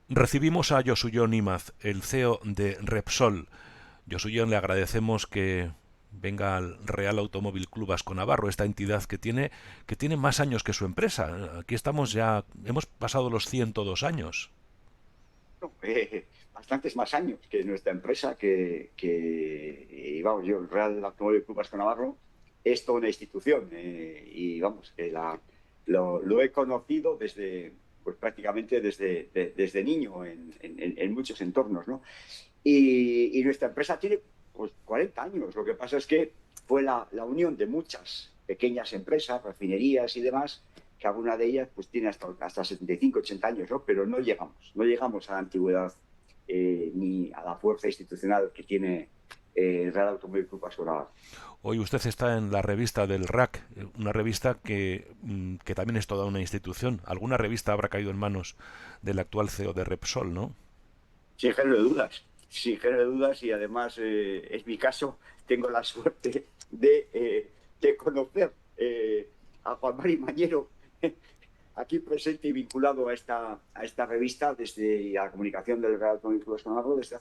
Recibimos a Yosuyon Imaz, el CEO de Repsol. Yosuyon, le agradecemos que venga al Real Automóvil Club Vasco Navarro, esta entidad que tiene más años que su empresa. Aquí estamos ya, hemos pasado los 102 años. No, bastantes más años que nuestra empresa, y vamos, yo, el Real Automóvil Club Vasco Navarro, es toda una institución, y vamos, lo he conocido pues prácticamente desde niño en muchos entornos, ¿no? Y nuestra empresa tiene pues 40 años. Lo que pasa es que fue la unión de muchas pequeñas empresas, refinerías y demás, que alguna de ellas pues tiene hasta 75, 80 años, ¿no? Pero no llegamos a la antigüedad, ni a la fuerza institucional que tiene el Real Automóvil Club Vasco Navarro. Hoy usted está en la revista del RAC, una revista que también es toda una institución. ¿Alguna revista habrá caído en manos del actual CEO de Repsol, no? Sin género de dudas, sin género de dudas, y además es mi caso, tengo la suerte de conocer a Juan Mari Mañero, aquí presente y vinculado a esta revista desde la comunicación del Real Cónico Navarro desde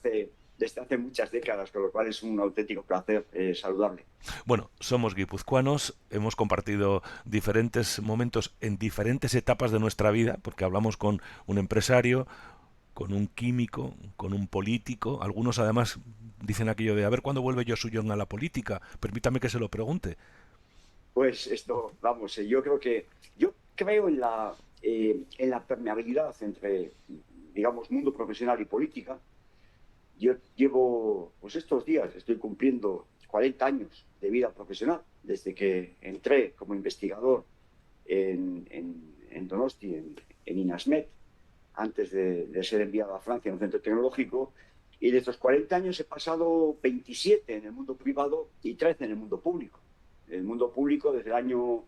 hace muchas décadas, con lo cual es un auténtico placer saludarle. Bueno, somos guipuzcoanos, hemos compartido diferentes momentos en diferentes etapas de nuestra vida, porque hablamos con un empresario, con un químico, con un político. Algunos además dicen aquello de a ver cuándo vuelve Yosuyon a la política. Permítame que se lo pregunte. Pues esto, vamos, yo creo en la permeabilidad entre, digamos, mundo profesional y política. Yo llevo, pues estos días, estoy cumpliendo 40 años de vida profesional, desde que entré como investigador en Donosti, en INASMET, antes de ser enviado a Francia en un centro tecnológico. Y de estos 40 años he pasado 27 en el mundo privado y 13 en el mundo público. El mundo público desde el año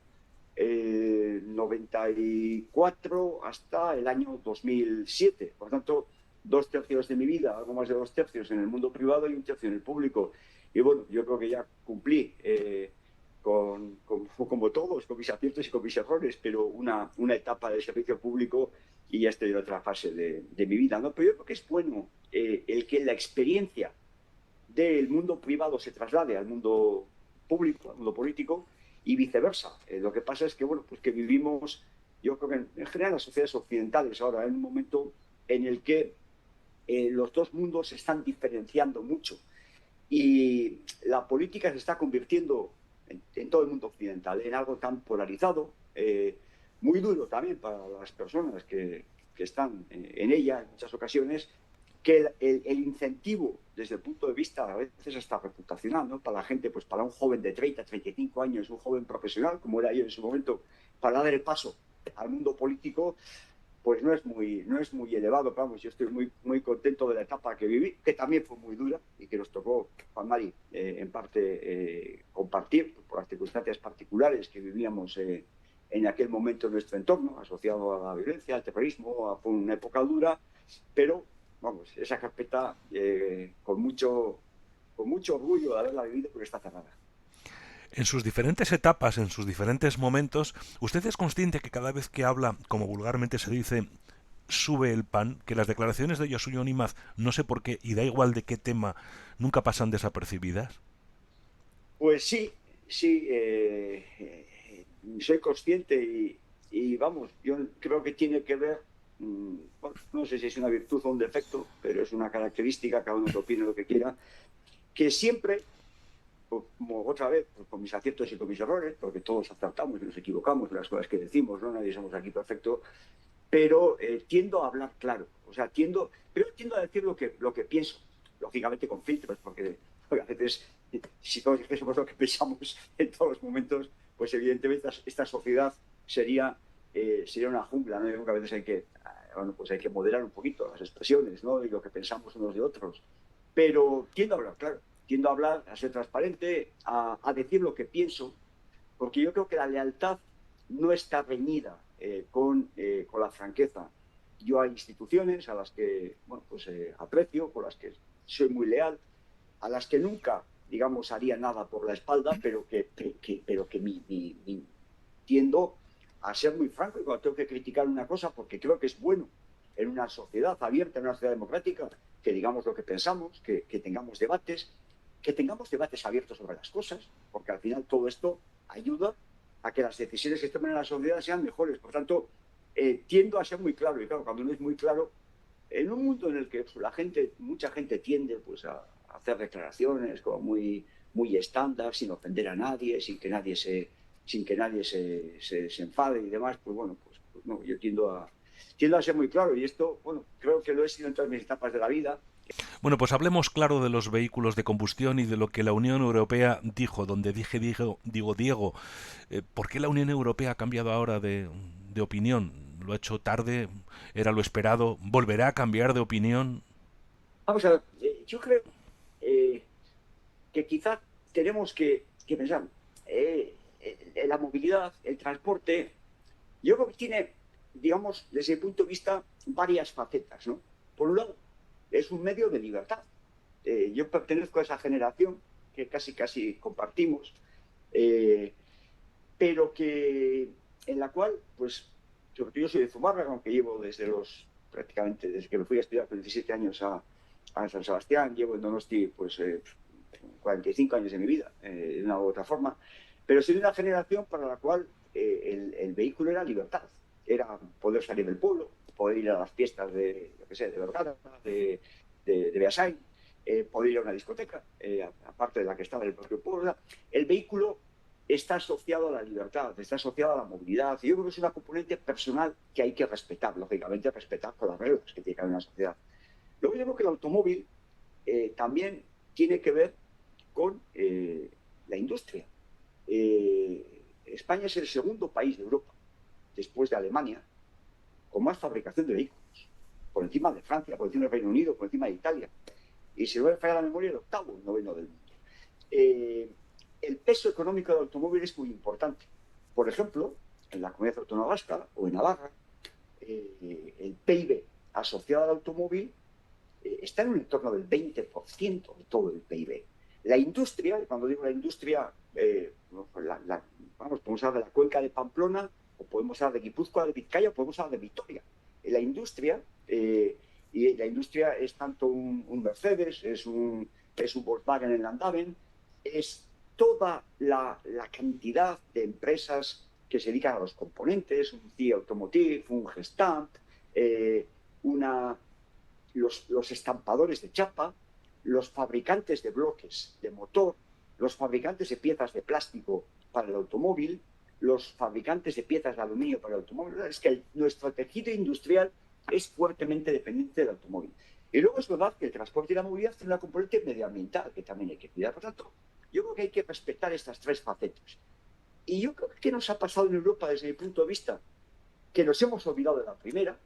94 hasta el año 2007. Por tanto, 2 tercios de mi vida, algo más de 2 tercios en el mundo privado y un tercio en el público. Y bueno, yo creo que ya cumplí, como todos, con mis aciertos y con mis errores, pero una etapa de servicio público, y ya estoy en otra fase de mi vida, ¿no? Pero yo creo que es bueno, el que la experiencia del mundo privado se traslade al mundo público, al mundo político, y viceversa. Lo que pasa es que, bueno, pues que vivimos, yo creo que en general las sociedades occidentales ahora, en un momento en el que los dos mundos se están diferenciando mucho, y la política se está convirtiendo en todo el mundo occidental en algo tan polarizado, muy duro también para las personas que están en ella en muchas ocasiones, que el incentivo desde el punto de vista a veces hasta reputacional, ¿no? Para la gente, pues para un joven de 30, 35 años, un joven profesional, como era yo en su momento, para dar el paso al mundo político, pues no es muy elevado. Pero vamos, yo estoy muy, muy contento de la etapa que viví, que también fue muy dura y que nos tocó, Juan Mari, en parte compartir por las circunstancias particulares que vivíamos en aquel momento en nuestro entorno, asociado a la violencia, al terrorismo. Fue una época dura, pero vamos, esa carpeta, con mucho orgullo de haberla vivido, porque está cerrada. En sus diferentes etapas, en sus diferentes momentos, ¿usted es consciente que cada vez que habla, como vulgarmente se dice, sube el pan, que las declaraciones de Yosuyo Nimaz, no sé por qué, y da igual de qué tema, nunca pasan desapercibidas? Pues sí, sí, soy consciente, y vamos, yo creo que tiene que ver, bueno, no sé si es una virtud o un defecto, pero es una característica, cada uno que opine lo que quiera, que siempre, pues, como otra vez, pues, con mis aciertos y con mis errores, porque todos acertamos y nos equivocamos de las cosas que decimos, ¿no? Nadie somos aquí perfecto, pero tiendo a hablar claro. O sea, pero tiendo a decir lo que pienso, lógicamente con filtros, porque a veces, si todos dijésemos lo que pensamos en todos los momentos, pues evidentemente esta sociedad sería una jungla, ¿no? Yo creo que a veces bueno, pues hay que moderar un poquito las expresiones, ¿no? Y lo que pensamos unos de otros. Pero tiendo a hablar claro, tiendo a hablar, a ser transparente, a decir lo que pienso, porque yo creo que la lealtad no está reñida con la franqueza. Yo hay instituciones a las que, bueno, pues aprecio, con las que soy muy leal, a las que nunca, digamos, haría nada por la espalda, pero que tiendo a ser muy franco y cuando tengo que criticar una cosa, porque creo que es bueno en una sociedad abierta, en una sociedad democrática, que digamos lo que pensamos, que tengamos debates abiertos sobre las cosas, porque al final todo esto ayuda a que las decisiones que se tomen en la sociedad sean mejores. Por tanto, tiendo a ser muy claro, y claro, cuando no es muy claro, en un mundo en el que pues, mucha gente tiende pues, a hacer declaraciones como muy estándar, sin ofender a nadie, sin que nadie se enfade y demás, pues bueno, pues no, yo tiendo a ser muy claro y esto, bueno, creo que lo he sido en todas mis etapas de la vida. Bueno, pues hablemos claro de los vehículos de combustión y de lo que la Unión Europea dijo, donde digo Diego, ¿por qué la Unión Europea ha cambiado ahora de opinión? ¿Lo ha hecho tarde? ¿Era lo esperado? ¿Volverá a cambiar de opinión? Vamos a ver, yo creo eh, que quizás tenemos que pensar, la movilidad, el transporte, yo creo que tiene, digamos, desde el punto de vista, varias facetas, ¿no? Por un lado, es un medio de libertad. Yo pertenezco a esa generación que casi compartimos, eh, pero que en la cual, pues, sobre todo yo soy de Zumárraga, aunque llevo prácticamente desde que me fui a estudiar con 17 años a San Sebastián, llevo en Donosti, pues, 45 años de mi vida, de una u otra forma, pero soy de una generación para la cual el vehículo era libertad, era poder salir del pueblo, poder ir a las fiestas de, yo qué sé, de Vergara, de Beasain, poder ir a una discoteca, aparte de la que estaba en el propio pueblo. El vehículo está asociado a la libertad, está asociado a la movilidad, y yo creo que es una componente personal que hay que respetar, lógicamente respetar con las reglas que tiene que haber en una sociedad. Luego yo creo que el automóvil también tiene que ver con la industria. España es el segundo país de Europa, después de Alemania, con más fabricación de vehículos, por encima de Francia, por encima del Reino Unido, por encima de Italia. Y si no me falla la memoria, el octavo, el noveno del mundo. Eh, el peso económico del automóvil es muy importante. Por ejemplo, en la Comunidad Autónoma Vasca o en Navarra, el PIB asociado al automóvil está en un entorno del 20% de todo el PIB. La industria, cuando digo la industria, vamos, podemos hablar de la cuenca de Pamplona, o podemos hablar de Guipúzcoa, de Vizcaya, o podemos hablar de Vitoria. La industria, y la industria es tanto un Mercedes, es un Volkswagen en Landaven, es toda la cantidad de empresas que se dedican a los componentes, un CIE Automotive, un Gestamp, una los estampadores de chapa, los fabricantes de bloques de motor, los fabricantes de piezas de plástico para el automóvil, los fabricantes de piezas de aluminio para el automóvil. Es que nuestro tejido industrial es fuertemente dependiente del automóvil. Y luego es verdad que el transporte y la movilidad tienen una componente medioambiental que también hay que cuidar. Por tanto, yo creo que hay que respetar estas tres facetas. Y yo creo que nos ha pasado en Europa desde mi punto de vista que nos hemos olvidado de la primera.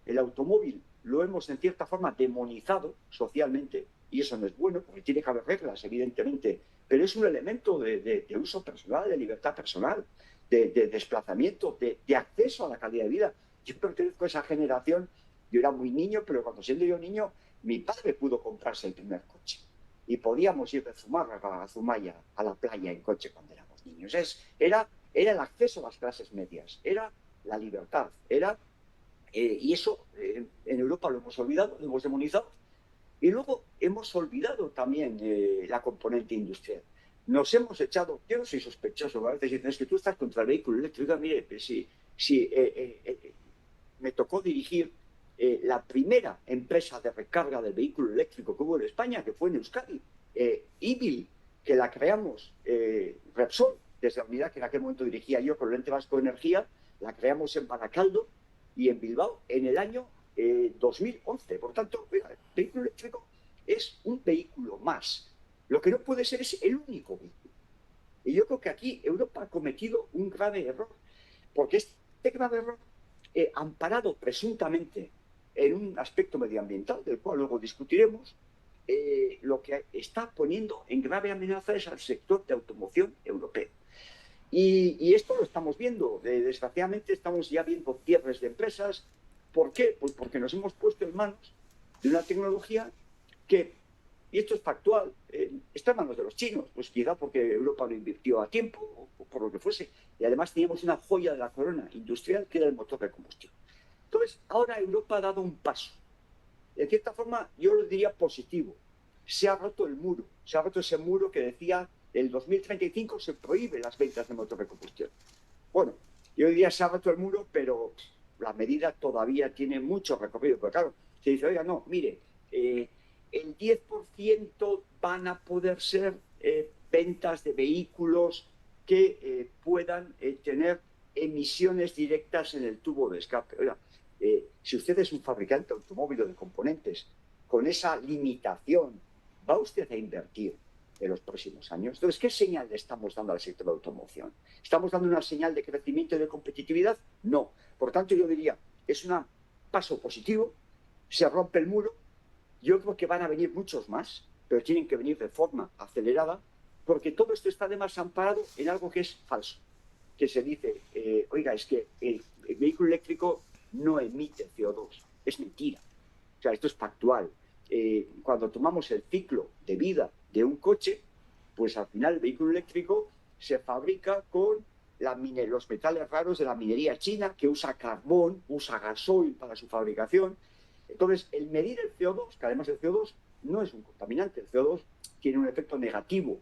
El automóvil lo hemos en cierta forma demonizado socialmente y eso no es bueno porque tiene que haber reglas, evidentemente, pero es un elemento de uso personal, de libertad personal, de desplazamiento, de acceso a la calidad de vida. Yo pertenezco a esa generación, yo era muy niño, pero cuando siendo yo niño, mi padre pudo comprarse el primer coche y podíamos ir de Zumárraga a Zumaya a la playa en coche cuando éramos niños. Era el acceso a las clases medias, era la libertad, y eso en Europa lo hemos olvidado, lo hemos demonizado. Y luego hemos olvidado también la componente industrial. Nos hemos echado, yo no soy sospechoso, a veces dicen, es que tú estás contra el vehículo eléctrico. Mire, pues si me tocó dirigir la primera empresa de recarga del vehículo eléctrico que hubo en España, que fue en Euskadi, IBIL, que la creamos, Repsol, desde la unidad que en aquel momento dirigía yo con el Ente Vasco de Energía, la creamos en Baracaldo y en Bilbao en el año 2011. Por tanto, el vehículo eléctrico es un vehículo más. Lo que no puede ser es el único vehículo. Y yo creo que aquí Europa ha cometido un grave error, porque este grave error, amparado presuntamente en un aspecto medioambiental, del cual luego discutiremos, lo que está poniendo en grave amenaza es al sector de automoción europeo. Y esto lo estamos viendo. Desgraciadamente estamos ya viendo cierres de empresas. ¿Por qué? Pues porque nos hemos puesto en manos de una tecnología que, y esto es factual, está en manos de los chinos, pues quizá porque Europa lo invirtió a tiempo o por lo que fuese. Y además teníamos una joya de la corona industrial que era el motor de combustión. Entonces, ahora Europa ha dado un paso. De cierta forma, yo lo diría positivo. Se ha roto el muro, se ha roto ese muro que decía el 2035 se prohíbe las ventas de motor de combustión. Bueno, yo diría se ha roto el muro, pero la medida todavía tiene mucho recorrido. Pero claro, se dice, oiga, no, mire, el 10% van a poder ser ventas de vehículos que puedan tener emisiones directas en el tubo de escape. Oiga, si usted es un fabricante de automóvil o de componentes, con esa limitación, ¿va usted a invertir en los próximos años? Entonces, ¿qué señal le estamos dando al sector de automoción? ¿Estamos dando una señal de crecimiento y de competitividad? No. Por tanto, yo diría, es un paso positivo, se rompe el muro, yo creo que van a venir muchos más, pero tienen que venir de forma acelerada, porque todo esto está además amparado en algo que es falso, que se dice, oiga, es que el vehículo eléctrico no emite CO2. Es mentira. O sea, esto es factual. Cuando tomamos el ciclo de vida de un coche, pues al final el vehículo eléctrico se fabrica con los metales raros de la minería china, que usa carbón, usa gasoil para su fabricación. Entonces, el medir el CO2, que además el CO2 no es un contaminante, el CO2 tiene un efecto negativo,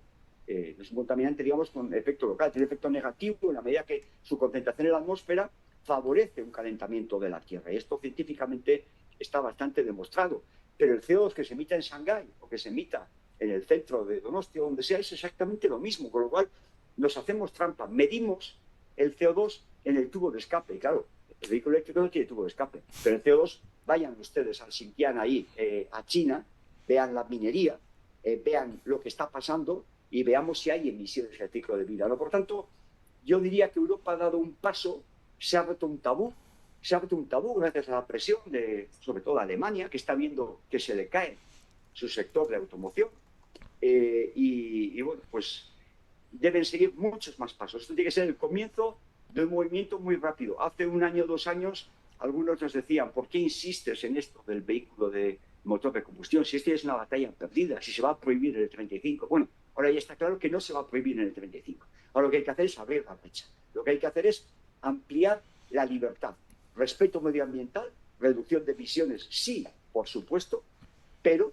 no es un contaminante, digamos, con efecto local, tiene efecto negativo en la medida que su concentración en la atmósfera favorece un calentamiento de la Tierra. Y esto científicamente está bastante demostrado. Pero el CO2 que se emita en Shanghái o que se emita en el centro de Donostia, donde sea, es exactamente lo mismo, con lo cual nos hacemos trampa. Medimos el CO2 en el tubo de escape. Y claro, el vehículo eléctrico no tiene tubo de escape, pero el CO2, vayan ustedes al Xinjiang ahí, a China, vean la minería, vean lo que está pasando y veamos si hay emisiones del ciclo de vida, ¿no? Por tanto, yo diría que Europa ha dado un paso, se ha roto un tabú, gracias a la presión de, sobre todo, Alemania, que está viendo que se le cae su sector de automoción. Y bueno, pues deben seguir muchos más pasos. Esto tiene que ser el comienzo de un movimiento muy rápido. Hace un año, 2 años, algunos nos decían, ¿por qué insistes en esto del vehículo de motor de combustión? Si esta es una batalla perdida, si se va a prohibir en el 35. Bueno, ahora ya está claro que no se va a prohibir en el 35. Ahora lo que hay que hacer es abrir la brecha. Lo que hay que hacer es ampliar la libertad. Respeto medioambiental, reducción de emisiones, sí, por supuesto, pero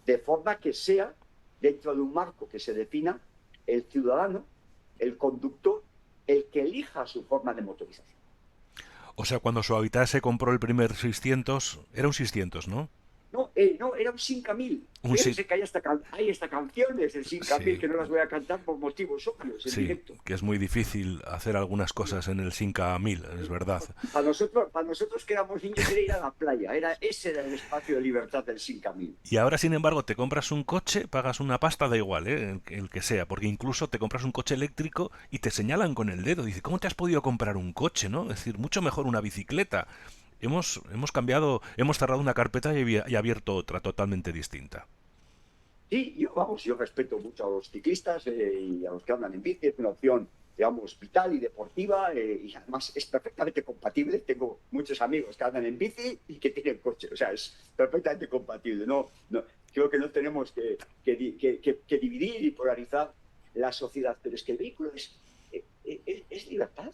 de forma que sea dentro de un marco que se defina el ciudadano, el conductor, el que elija su forma de motorización. O sea, cuando Suavitas se compró el primer 600, era un 600, ¿no? No, no, era un Simca 1000. Un sí, Fíjense que hay esta canciones del Simca 1000 sí, que no las voy a cantar por motivos obvios en sí, directo. que es muy difícil hacer algunas cosas en el Sinca 1000, es verdad. Para nosotros que éramos niños era ir a la playa, ese era el espacio de libertad del Simca 1000. Y ahora, sin embargo, te compras un coche, pagas una pasta, da igual, el que sea, porque incluso te compras un coche eléctrico y te señalan con el dedo. Dice, ¿cómo te has podido comprar un coche, no? Es decir, mucho mejor una bicicleta. Hemos cambiado, hemos cerrado una carpeta y abierto otra totalmente distinta. Sí, yo respeto mucho a los ciclistas y a los que andan en bici, es una opción, digamos, vital y deportiva y además es perfectamente compatible. Tengo muchos amigos que andan en bici y que tienen coche, o sea, es perfectamente compatible. No, no, creo que no tenemos que dividir y polarizar la sociedad, pero es que el vehículo es libertad.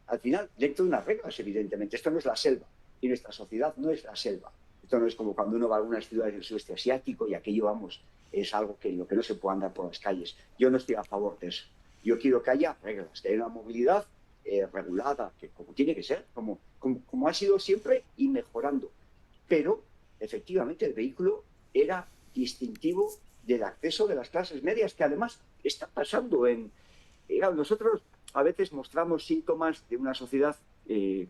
Al final, dentro de unas reglas, evidentemente, esto no es la selva y nuestra sociedad no es la selva. Esto no es como cuando uno va a algunas ciudades del sudeste asiático y aquello, vamos, es algo que lo que no se puede andar por las calles. Yo no estoy a favor de eso. Yo quiero que haya reglas, que haya una movilidad regulada, que como tiene que ser, como ha sido siempre y mejorando. Pero, efectivamente, el vehículo era distintivo del acceso de las clases medias, que además está pasando en... nosotros a veces mostramos síntomas de una sociedad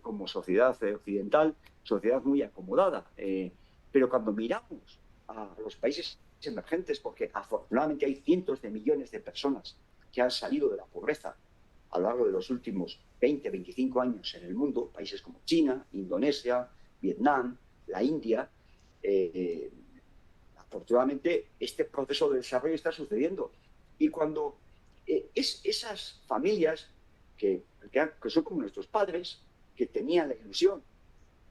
como sociedad occidental, sociedad muy acomodada. Pero cuando miramos a los países emergentes, porque afortunadamente hay cientos de millones de personas que han salido de la pobreza a lo largo de los últimos 20, 25 años en el mundo, países como China, Indonesia, Vietnam, la India, afortunadamente este proceso de desarrollo está sucediendo. Y cuando esas familias que son como nuestros padres, que tenían la ilusión,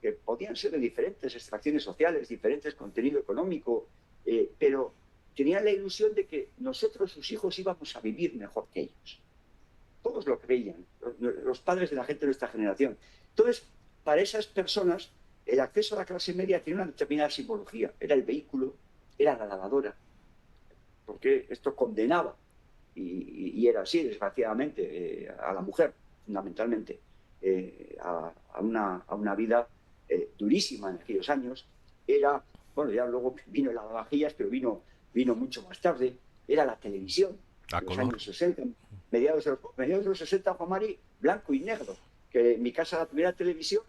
que podían ser de diferentes extracciones sociales, diferentes contenido económico, pero tenían la ilusión de que nosotros, sus hijos, íbamos a vivir mejor que ellos. Todos lo creían, los padres de la gente de nuestra generación. Entonces, para esas personas el acceso a la clase media tenía una determinada simbología. Era el vehículo, era la lavadora, porque esto condenaba, y era así, desgraciadamente, a la mujer, fundamentalmente, a una vida durísima en aquellos años. Era, bueno, ya luego vino el lavavajillas, pero vino mucho más tarde. Era la televisión, A en los color. años 60, mediados de los 60, Juan Mari, blanco y negro. Que en mi casa la primera televisión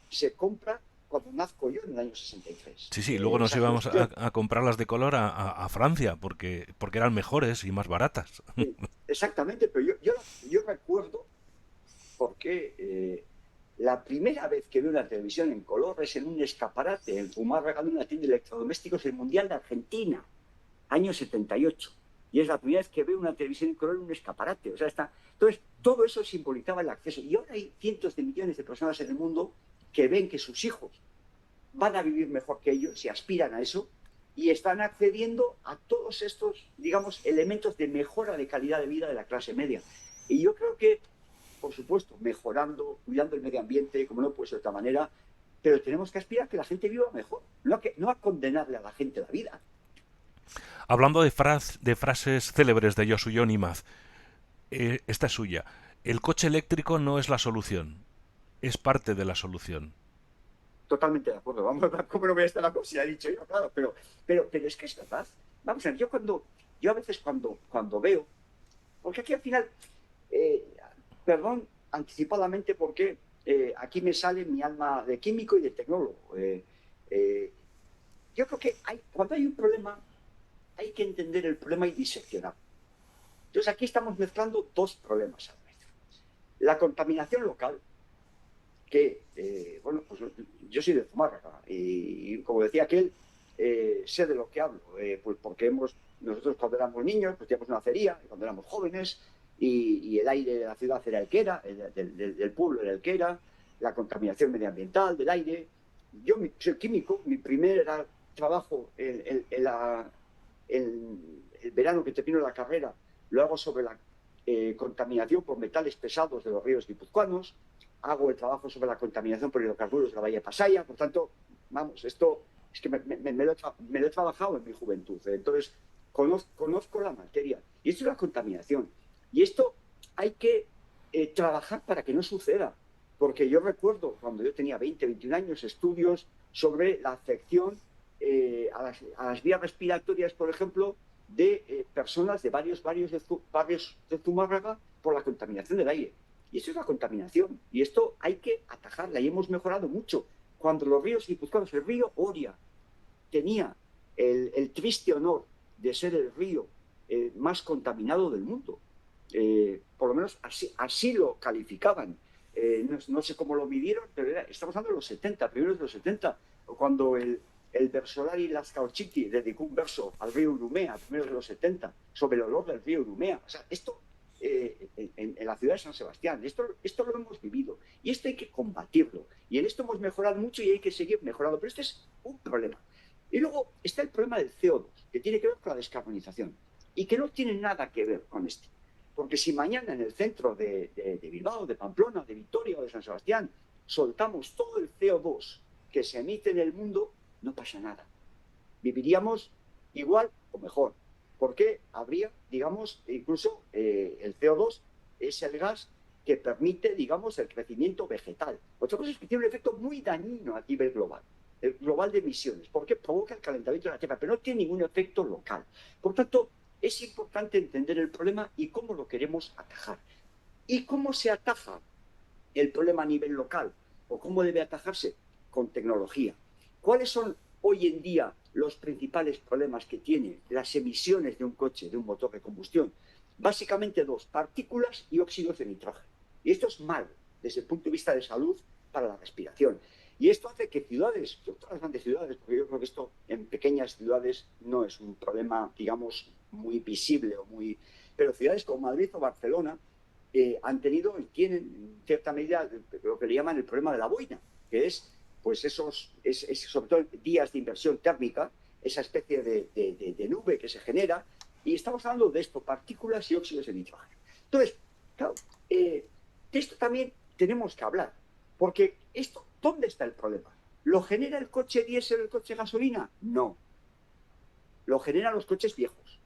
se compra cuando nazco yo en el año 63. Sí, sí, luego nos Esa íbamos televisión. a comprarlas de color a Francia porque eran mejores y más baratas. Exactamente, pero yo recuerdo porque la primera vez que veo una televisión en color es en un escaparate en Zumárraga, de una tienda de electrodomésticos, el Mundial de Argentina, año 78. Y es la primera vez que veo una televisión en color en un escaparate. O sea, entonces, todo eso simbolizaba el acceso. Y ahora hay cientos de millones de personas en el mundo que ven que sus hijos van a vivir mejor que ellos, y aspiran a eso, y están accediendo a todos estos, digamos, elementos de mejora de calidad de vida de la clase media. Y yo creo que, por supuesto, mejorando, cuidando el medio ambiente, como no puede ser de otra manera, pero tenemos que aspirar a que la gente viva mejor, no a condenarle a la gente la vida. Hablando de frases célebres de Josu Imaz, esta es suya. El coche eléctrico no es la solución, es parte de la solución. Totalmente de acuerdo. Vamos a ver cómo no voy a estar la cosa, si ha dicho yo, claro, pero es que es verdad. Vamos a ver, yo a veces cuando veo, porque aquí al final, eh, perdón anticipadamente, porque aquí me sale mi alma de químico y de tecnólogo. Eh, yo creo que cuando hay un problema, hay que entender el problema y diseccionar. Entonces aquí estamos mezclando dos problemas a la vez. La contaminación local, que, bueno, pues yo soy de Zumárraga y como decía aquel, sé de lo que hablo, pues porque nosotros cuando éramos niños, pues teníamos una acería, cuando éramos jóvenes, y el aire de la ciudad era el que era, del pueblo era el que era, la contaminación medioambiental del aire. Yo soy químico, mi primer trabajo el verano que termino la carrera lo hago sobre la contaminación por metales pesados de los ríos guipuzcoanos, hago el trabajo sobre la contaminación por hidrocarburos de la Valle de Pasaya. Por tanto, vamos, esto es que me lo he trabajado en mi juventud. Entonces, conozco la materia. Y esto es la contaminación. Y esto hay que trabajar para que no suceda. Porque yo recuerdo, cuando yo tenía 20, 21 años, estudios sobre la afección a las vías respiratorias, por ejemplo, de personas de varios barrios de Zumárraga por la contaminación del aire. Y eso es la contaminación. Y esto hay que atajarla. Y hemos mejorado mucho. Cuando los ríos guipuzcoanos, el río Oria, tenía el triste honor de ser el río más contaminado del mundo. Por lo menos así lo calificaban. No sé cómo lo midieron, pero estamos hablando de los 70, primeros de los 70, cuando el Versolari Lascauciti dedicó un verso al río Urumea, primeros de los 70, sobre el olor del río Urumea. O sea, esto en la ciudad de San Sebastián, esto lo hemos vivido y esto hay que combatirlo. Y en esto hemos mejorado mucho y hay que seguir mejorando, pero este es un problema. Y luego está el problema del CO2, que tiene que ver con la descarbonización y que no tiene nada que ver con este. Porque si mañana en el centro de Bilbao, de Pamplona, de Vitoria o de San Sebastián soltamos todo el CO2 que se emite en el mundo, no pasa nada. Viviríamos igual o mejor. Porque habría, digamos, incluso el CO2 es el gas que permite, digamos, el crecimiento vegetal. Otra cosa es que tiene un efecto muy dañino a nivel global, el global de emisiones, porque provoca el calentamiento de la Tierra, pero no tiene ningún efecto local. Por tanto, es importante entender el problema y cómo lo queremos atajar. ¿Y cómo se ataja el problema a nivel local? ¿O cómo debe atajarse? Con tecnología. ¿Cuáles son hoy en día los principales problemas que tiene las emisiones de un coche, de un motor de combustión? Básicamente dos: partículas y óxidos de nitrógeno. Y esto es malo desde el punto de vista de salud para la respiración. Y esto hace que ciudades, sobre todo las grandes ciudades, porque yo creo que esto en pequeñas ciudades no es un problema, digamos, muy visible pero ciudades como Madrid o Barcelona han tenido y tienen en cierta medida lo que le llaman el problema de la boina, que es pues sobre todo días de inversión térmica, esa especie de nube que se genera, y estamos hablando de esto, partículas y óxidos de nitrógeno. Entonces, claro, de esto también tenemos que hablar, porque ¿dónde está el problema? ¿Lo genera el coche diésel o el coche gasolina? No. Lo generan los coches viejos.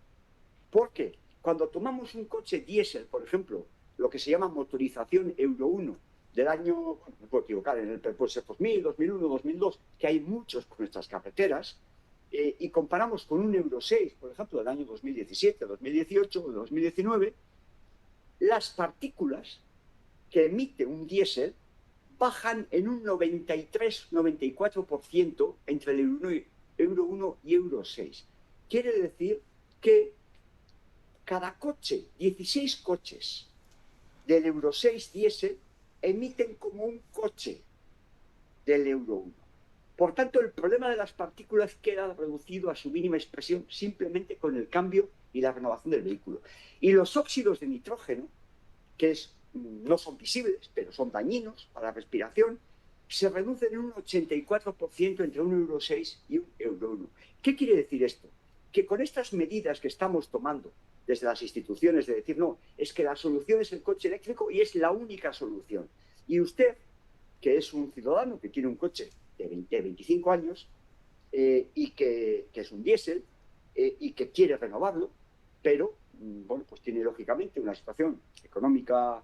¿Por qué? Cuando tomamos un coche diésel, por ejemplo, lo que se llama motorización Euro 1, del año, bueno, me puedo equivocar, puede ser 2000, 2001, 2002, que hay muchos por nuestras carreteras, y comparamos con un Euro 6, por ejemplo, del año 2017, 2018 o 2019, las partículas que emite un diésel bajan en un 93-94% entre el Euro 1 y Euro 6. Quiere decir que cada coche, 16 coches del Euro 6 diésel emiten como un coche del Euro 1. Por tanto, el problema de las partículas queda reducido a su mínima expresión simplemente con el cambio y la renovación del vehículo. Y los óxidos de nitrógeno, que no son visibles, pero son dañinos para la respiración, se reducen en un 84% entre un Euro 6 y un Euro 1. ¿Qué quiere decir esto? Que con estas medidas que estamos tomando desde las instituciones de decir, no, es que la solución es el coche eléctrico y es la única solución. Y usted, que es un ciudadano que tiene un coche de 25 años y que es un diésel y que quiere renovarlo, pero bueno, pues tiene lógicamente una situación económica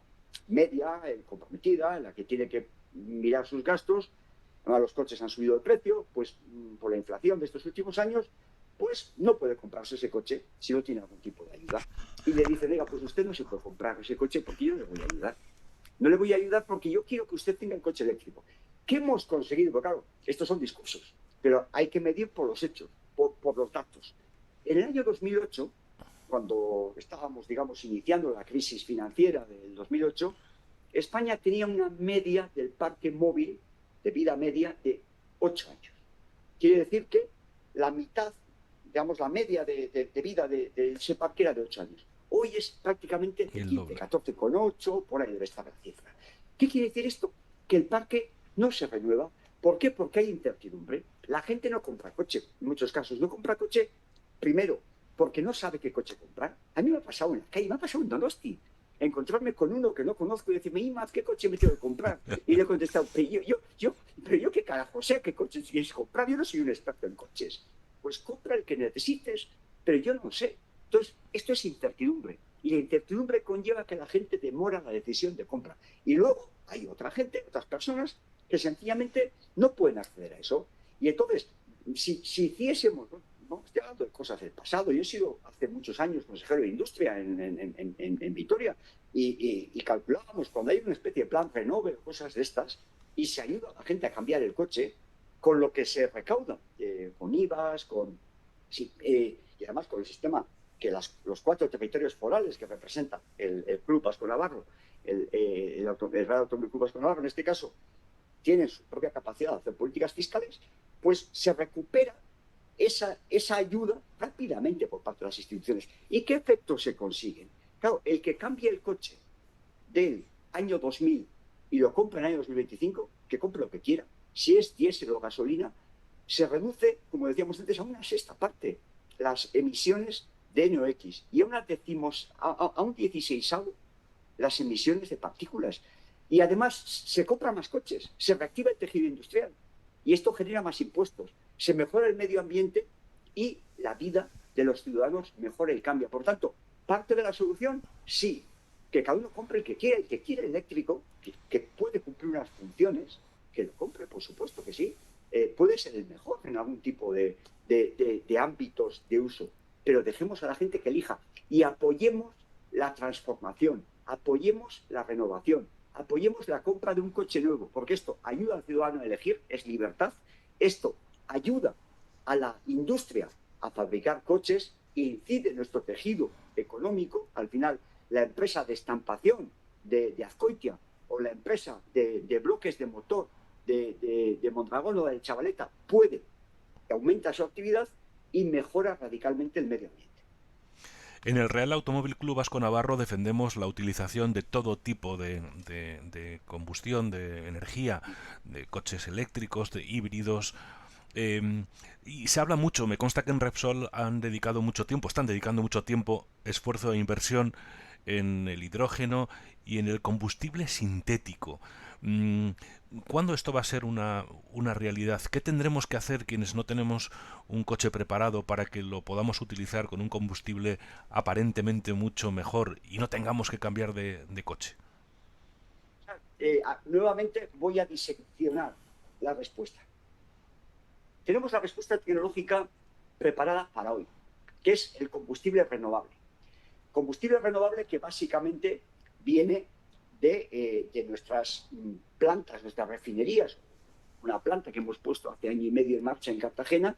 media, comprometida, en la que tiene que mirar sus gastos. Además, los coches han subido de precio, pues por la inflación de estos últimos años, pues no puede comprarse ese coche si no tiene algún tipo de ayuda. Y le dicen, venga, pues usted no se puede comprar ese coche porque yo no le voy a ayudar. No le voy a ayudar porque yo quiero que usted tenga el coche eléctrico. ¿Qué hemos conseguido? Porque claro, estos son discursos, pero hay que medir por los hechos, por los datos. En el año 2008, cuando estábamos, digamos, iniciando la crisis financiera del 2008, España tenía una media del parque móvil de vida media de 8 años. Quiere decir que la mitad, digamos, la media de vida de ese parque era de 8 años. Hoy es prácticamente de 15, 14,8, por ahí debe estar la cifra. ¿Qué quiere decir esto? Que el parque no se renueva. ¿Por qué? Porque hay incertidumbre. La gente no compra coche, en muchos casos no compra coche, primero, porque no sabe qué coche comprar. A mí me ha pasado en la calle, me ha pasado en Donosti, encontrarme con uno que no conozco y decirme, Imaz, ¿qué coche me tengo que comprar? Y le he contestado, pero yo qué carajo sé qué coche quieres comprar, yo no soy un experto en coches. Pues compra el que necesites, pero yo no sé. Entonces, esto es incertidumbre. Y la incertidumbre conlleva que la gente demora la decisión de compra. Y luego hay otra gente, otras personas, que sencillamente no pueden acceder a eso. Y entonces, si hiciésemos, no estoy hablando de cosas del pasado, yo he sido hace muchos años consejero de industria en Vitoria y calculábamos cuando hay una especie de plan Renove o cosas de estas y se ayuda a la gente a cambiar el coche con lo que se recauda, con IVAs, y además con el sistema que los 4 territorios forales que representa el Club Vasco Navarro, el Real Automóvil Club Vasco Navarro en este caso, tienen su propia capacidad de hacer políticas fiscales, pues se recupera esa ayuda rápidamente por parte de las instituciones. ¿Y qué efectos se consiguen? Claro, el que cambie el coche del año 2000 y lo compre en el año 2025, que compre lo que quiera. Si es diésel o gasolina, se reduce, como decíamos antes, a una sexta parte las emisiones de NOx y a un 16avo las emisiones de partículas. Y además se compran más coches, se reactiva el tejido industrial y esto genera más impuestos, se mejora el medio ambiente y la vida de los ciudadanos mejora y cambia. Por tanto, parte de la solución, sí, que cada uno compre el que quiere eléctrico, que puede cumplir unas funciones, que lo compre, por supuesto que sí, puede ser el mejor en algún tipo de ámbitos de uso, pero dejemos a la gente que elija y apoyemos la transformación, apoyemos la renovación, apoyemos la compra de un coche nuevo, porque esto ayuda al ciudadano a elegir, es libertad, esto ayuda a la industria a fabricar coches e incide en nuestro tejido económico. Al final, la empresa de estampación de Azkoitia o la empresa de bloques de motor de Mondragón o de Chavaleta aumenta su actividad y mejora radicalmente el medio ambiente. En el Real Automóvil Club Vasco Navarro defendemos la utilización de todo tipo de combustión, de energía, de coches eléctricos, de híbridos. Y se habla mucho, me consta que en Repsol están dedicando mucho tiempo, esfuerzo e inversión en el hidrógeno y en el combustible sintético. Mm, ¿Cuándo esto va a ser una realidad? ¿Qué tendremos que hacer quienes no tenemos un coche preparado para que lo podamos utilizar con un combustible aparentemente mucho mejor y no tengamos que cambiar de coche? Nuevamente voy a diseccionar la respuesta. Tenemos la respuesta tecnológica preparada para hoy, que es el combustible renovable. Combustible renovable que básicamente viene de nuestras plantas, nuestras refinerías. Una planta que hemos puesto hace año y medio en marcha en Cartagena,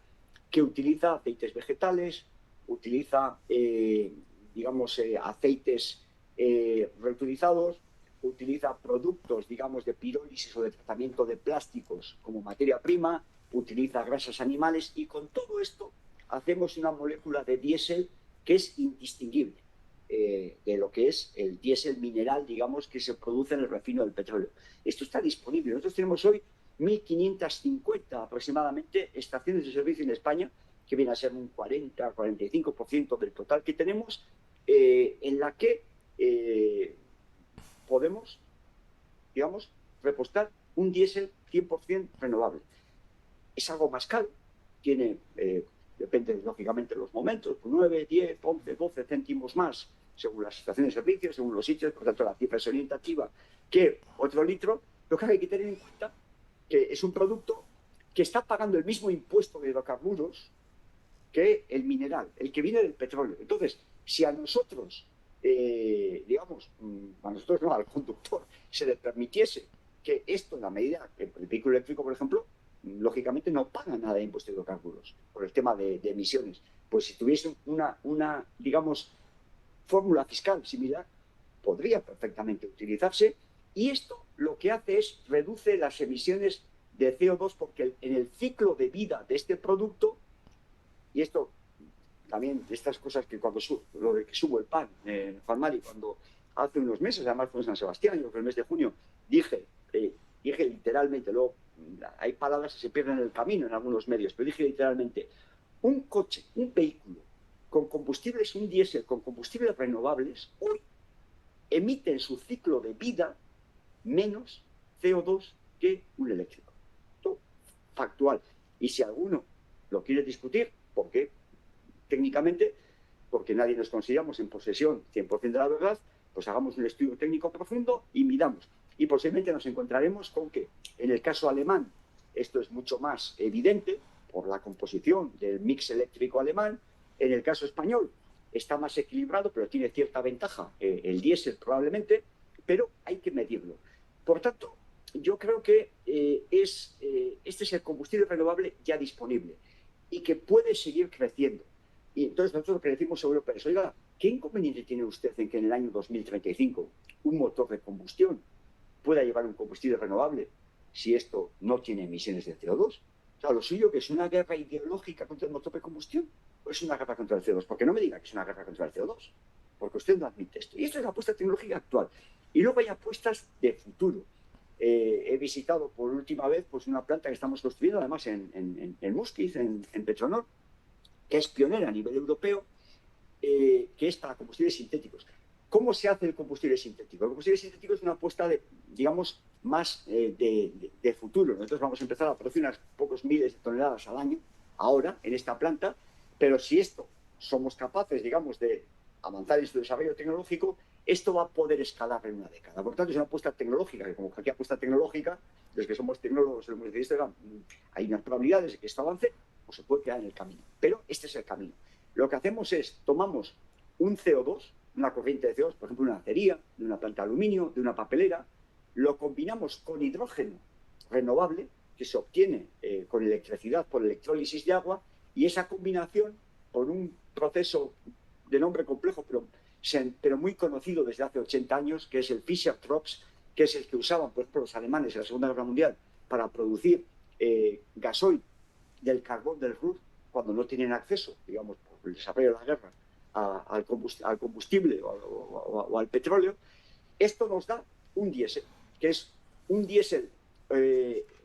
que utiliza aceites vegetales, utiliza, digamos, aceites reutilizados, utiliza productos, digamos, de pirólisis o de tratamiento de plásticos como materia prima, utiliza grasas animales y con todo esto hacemos una molécula de diésel que es indistinguible de lo que es el diésel mineral, digamos, que se produce en el refino del petróleo. Esto está disponible. Nosotros tenemos hoy 1.550 aproximadamente estaciones de servicio en España, que viene a ser un 40-45% del total que tenemos, en la que podemos, digamos, repostar un diésel 100% renovable. Es algo más caro, tiene, depende lógicamente de los momentos, 9, 10, 11, 12 céntimos más, según las estaciones de servicio, según los sitios, por tanto la cifra es orientativa, que otro litro. Lo que hay que tener en cuenta que es un producto que está pagando el mismo impuesto de hidrocarburos que el mineral, el que viene del petróleo. Entonces, si a nosotros, digamos, a nosotros no, al conductor, se le permitiese que esto, en la medida que el vehículo eléctrico, por ejemplo, lógicamente no paga nada de impuesto de hidrocarburos por el tema de emisiones. Pues si tuviese una, digamos, fórmula fiscal similar, podría perfectamente utilizarse. Y esto lo que hace es reduce las emisiones de CO2 porque en el ciclo de vida de este producto, y esto también de estas cosas que cuando lo de que subo el pan, Juan Mari, cuando hace unos meses, además fue en San Sebastián, yo creo que el mes de junio, dije literalmente, luego hay palabras que se pierden en el camino en algunos medios, pero dije literalmente, un coche, un vehículo con combustibles, un diésel con combustibles renovables, hoy emite en su ciclo de vida menos CO2 que un eléctrico. Esto factual. Y si alguno lo quiere discutir, ¿por qué? Técnicamente, porque nadie nos consideramos en posesión 100% de la verdad, pues hagamos un estudio técnico profundo y miramos. Y posiblemente nos encontraremos con que en el caso alemán esto es mucho más evidente por la composición del mix eléctrico alemán. En el caso español está más equilibrado, pero tiene cierta ventaja el diésel probablemente, pero hay que medirlo. Por tanto, yo creo que este es el combustible renovable ya disponible y que puede seguir creciendo. Y entonces nosotros lo que decimos a Europa es, oiga, ¿qué inconveniente tiene usted en que en el año 2035 un motor de combustión pueda llevar un combustible renovable si esto no tiene emisiones de CO2? O sea, lo suyo que es una guerra ideológica contra el motor de combustión o es una guerra contra el CO2. Porque no me diga que es una guerra contra el CO2, porque usted no admite esto. Y esto es la apuesta tecnológica actual. Y luego hay apuestas de futuro. He visitado por última vez pues, una planta que estamos construyendo, además en Muskiz, en Petronor, que es pionera a nivel europeo, que es para combustibles sintéticos. ¿Cómo se hace el combustible sintético? El combustible sintético es una apuesta, digamos, más de futuro. Nosotros vamos a empezar a producir unos pocos miles de toneladas al año, ahora, en esta planta, pero si esto somos capaces, digamos, de avanzar en su desarrollo tecnológico, esto va a poder escalar en una década. Por tanto, es una apuesta tecnológica, que como cualquier apuesta tecnológica, los que somos tecnólogos, hemos decidido, hay unas probabilidades de que esto avance, o se puede quedar en el camino. Pero este es el camino. Lo que hacemos es, tomamos un CO2, una corriente de CO2, por ejemplo, una acería, de una planta de aluminio, de una papelera, lo combinamos con hidrógeno renovable, que se obtiene con electricidad por electrólisis de agua, y esa combinación, por un proceso de nombre complejo, pero muy conocido desde hace 80 años, que es el Fischer-Tropsch, que es el que usaban, por ejemplo, los alemanes en la Segunda Guerra Mundial para producir gasoil del carbón del Ruhr cuando no tienen acceso, digamos, por el desarrollo de la guerra, al combustible o al petróleo. Esto nos da un diésel, que es un diésel,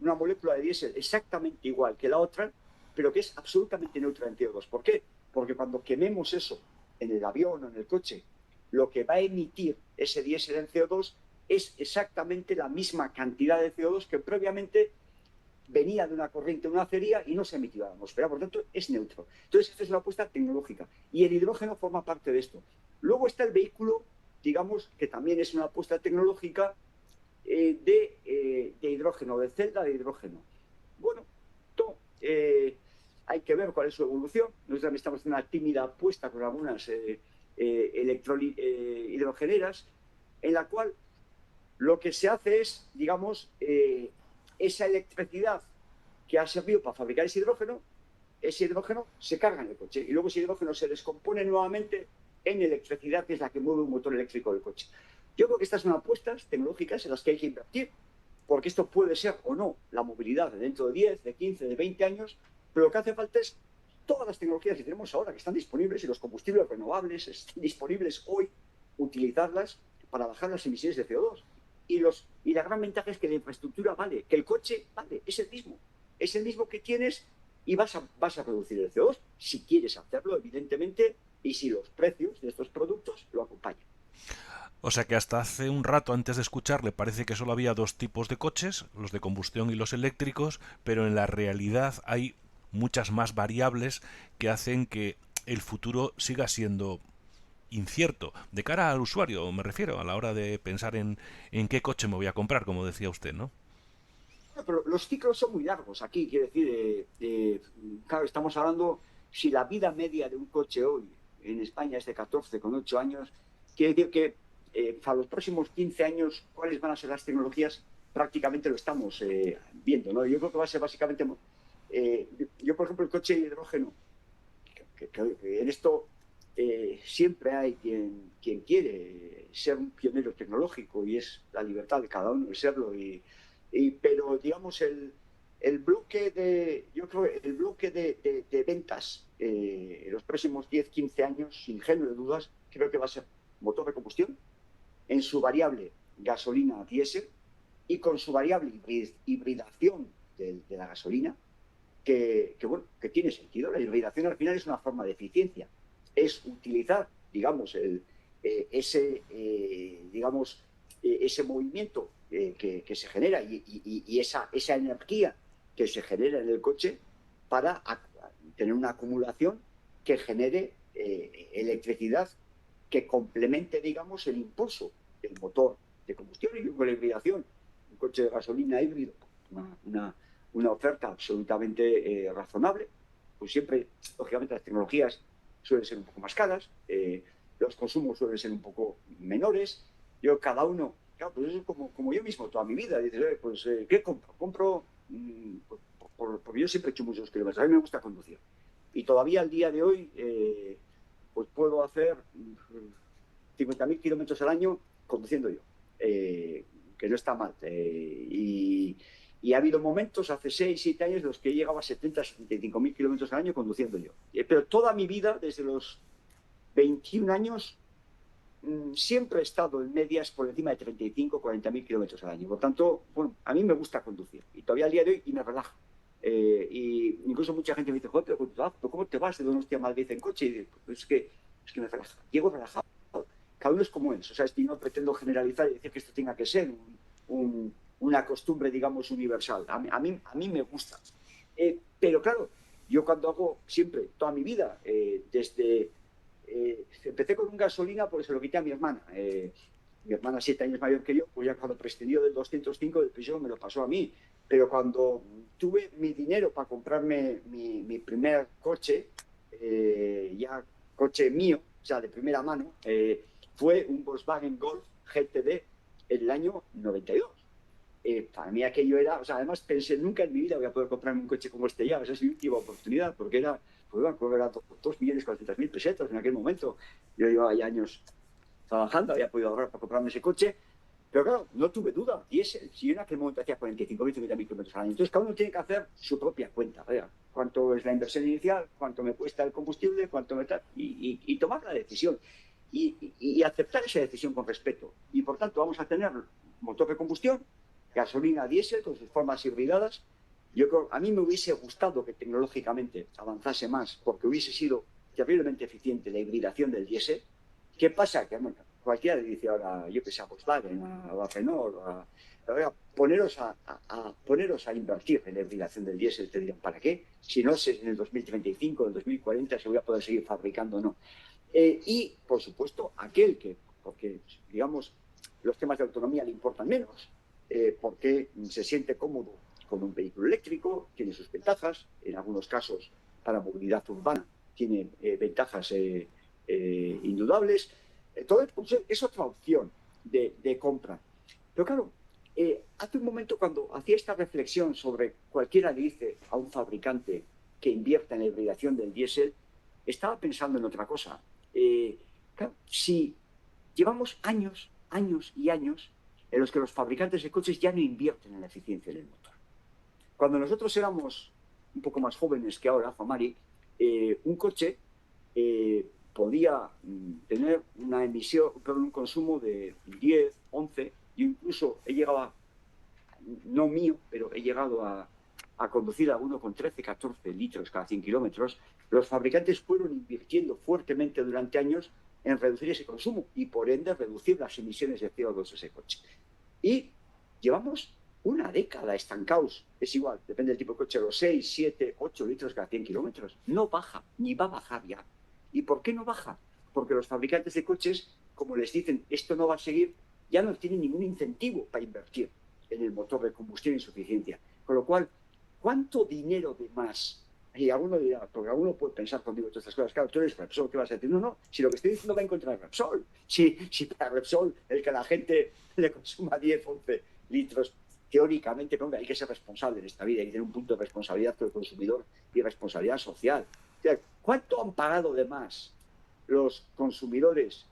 una molécula de diésel exactamente igual que la otra, pero que es absolutamente neutra en CO2. ¿Por qué? Porque cuando quememos eso en el avión o en el coche, lo que va a emitir ese diésel en CO2 es exactamente la misma cantidad de CO2 que previamente venía de una corriente, de una acería y no se emitió a la atmósfera, por lo tanto es neutro. Entonces, esta es una apuesta tecnológica y el hidrógeno forma parte de esto. Luego está el vehículo, digamos, que también es una apuesta tecnológica de hidrógeno, de celda de hidrógeno. Bueno, hay que ver cuál es su evolución. Nosotros también estamos haciendo una tímida apuesta con algunas hidrogeneras, en la cual lo que se hace es, digamos, esa electricidad que ha servido para fabricar ese hidrógeno se carga en el coche y luego ese hidrógeno se descompone nuevamente en electricidad, que es la que mueve un motor eléctrico del coche. Yo creo que estas son apuestas tecnológicas en las que hay que invertir, porque esto puede ser o no la movilidad de dentro de 10, de 15, de 20 años, pero lo que hace falta es todas las tecnologías que tenemos ahora, que están disponibles, y los combustibles renovables están disponibles hoy, utilizarlas para bajar las emisiones de CO2. Y la gran ventaja es que la infraestructura vale, que el coche vale, es el mismo que tienes y vas a reducir el CO2 si quieres hacerlo, evidentemente, y si los precios de estos productos lo acompañan. O sea que hasta hace un rato antes de escucharle parece que solo había dos tipos de coches, los de combustión y los eléctricos, pero en la realidad hay muchas más variables que hacen que el futuro siga siendo incierto. De cara al usuario, me refiero, a la hora de pensar en qué coche me voy a comprar, como decía usted, ¿no? Pero los ciclos son muy largos aquí, quiere decir, claro, estamos hablando, si la vida media de un coche hoy en España es de 14,8 años, quiere decir que para los próximos 15 años, ¿cuáles van a ser las tecnologías? Prácticamente lo estamos viendo, ¿no? Yo creo que va a ser básicamente, yo por ejemplo, el coche de hidrógeno, que en esto siempre hay quien quiere ser un pionero tecnológico y es la libertad de cada uno de serlo pero digamos el bloque de yo creo el bloque de ventas en los próximos 10, 15 años, sin género de dudas, creo que va a ser motor de combustión en su variable gasolina diésel y con su variable hibridación de la gasolina bueno, que tiene sentido. La hibridación al final es una forma de eficiencia, es utilizar, digamos, ese movimiento que se genera y esa energía que se genera en el coche para tener una acumulación que genere electricidad que complemente, digamos, el impulso del motor de combustión y con la hibridación. Un coche de gasolina híbrido, una oferta absolutamente razonable. Pues siempre, lógicamente, las tecnologías suelen ser un poco más caras, los consumos suelen ser un poco menores. Cada uno, claro, pues eso es como yo mismo toda mi vida. Dices, pues, ¿qué compro? Compro, porque yo siempre he hecho muchos kilómetros. A mí me gusta conducir. Y todavía al día de hoy, pues puedo hacer 50.000 kilómetros al año conduciendo yo, que no está mal. Y ha habido momentos, hace 6, 7 años, en los que he llegado a 70, 75.000 kilómetros al año conduciendo yo. Pero toda mi vida, desde los 21 años, siempre he estado en medias por encima de 35, 40.000 kilómetros al año. Por tanto, bueno, a mí me gusta conducir. Y todavía al día de hoy, y me relaja. Y incluso mucha gente me dice, joder, pero ¿cómo te vas de Donostia a Madrid en coche? Y digo, pues es que me relaja. Llego relajado. Cada uno es como es. O sea, no pretendo generalizar y decir que esto tenga que ser una costumbre, digamos, universal. A mí me gusta. Pero claro, yo cuando hago siempre, toda mi vida, empecé con un gasolina porque se lo quité a mi hermana. Mi hermana, 7 años mayor que yo, pues ya cuando prescindió del 205 del Peugeot me lo pasó a mí. Pero cuando tuve mi dinero para comprarme mi primer coche, ya coche mío, o sea, de primera mano, fue un Volkswagen Golf GTD en el año 92. Para mí aquello era, o sea, además pensé, nunca en mi vida voy a poder comprarme un coche como este ya, esa es mi última oportunidad, porque era, pues bueno, creo que era 2.400.000 pesetas en aquel momento. Yo llevaba ya años trabajando, había podido ahorrar para comprarme ese coche, pero claro, no tuve duda, diésel, si yo en aquel momento hacía 45.000, 50.000 kilómetros al año. Entonces cada uno tiene que hacer su propia cuenta, ¿verdad? Cuánto es la inversión inicial, cuánto me cuesta el combustible, cuánto me... y tomar la decisión. Y aceptar esa decisión con respeto. Y por tanto vamos a tener motor de combustión, gasolina diésel con sus formas hibridadas. Yo creo, a mí me hubiese gustado que tecnológicamente avanzase más, porque hubiese sido terriblemente eficiente la hibridación del diésel. ¿Qué pasa? Que bueno, cualquiera le dice ahora, yo que sé, a Volkswagen, a Renault, ahora poneros a invertir en la hibridación del diésel, te dirán, ¿para qué? Si no sé en el 2035, en el 2040 se voy a poder seguir fabricando o no. Y, por supuesto, porque, digamos, los temas de autonomía le importan menos, porque se siente cómodo con un vehículo eléctrico, tiene sus ventajas, en algunos casos para movilidad urbana tiene ventajas indudables. Entonces, pues, es otra opción de compra. Pero claro, hace un momento cuando hacía esta reflexión sobre cualquiera le dice a un fabricante que invierta en la hibridación del diésel, estaba pensando en otra cosa. Claro, si llevamos años, años y años en los que los fabricantes de coches ya no invierten en la eficiencia del motor. Cuando nosotros éramos un poco más jóvenes que ahora, Famari, un coche podía tener una emisión, pero un consumo de 10, 11, yo incluso he llegado a, no mío, pero he llegado a conducir a uno con 13, 14 litros cada 100 kilómetros. Los fabricantes fueron invirtiendo fuertemente durante años en reducir ese consumo y por ende reducir las emisiones de CO2 de ese coche. Y llevamos una década estancados, es igual, depende del tipo de coche, los 6, 7, 8 litros cada 100 kilómetros. No baja, ni va a bajar ya. ¿Y por qué no baja? Porque los fabricantes de coches, como les dicen, esto no va a seguir, ya no tienen ningún incentivo para invertir en el motor de combustión y su eficiencia. Con lo cual, ¿cuánto dinero de más? Y alguno dirá, porque alguno puede pensar conmigo todas estas cosas, claro, tú eres Repsol, ¿qué vas a decir? No, no, si lo que estoy diciendo va en contra de Repsol. Si para Repsol el que la gente le consuma 10, 11 litros, teóricamente, hombre, hay que ser responsable en esta vida, hay que tener un punto de responsabilidad con el consumidor y responsabilidad social. O sea, ¿cuánto han pagado de más los consumidores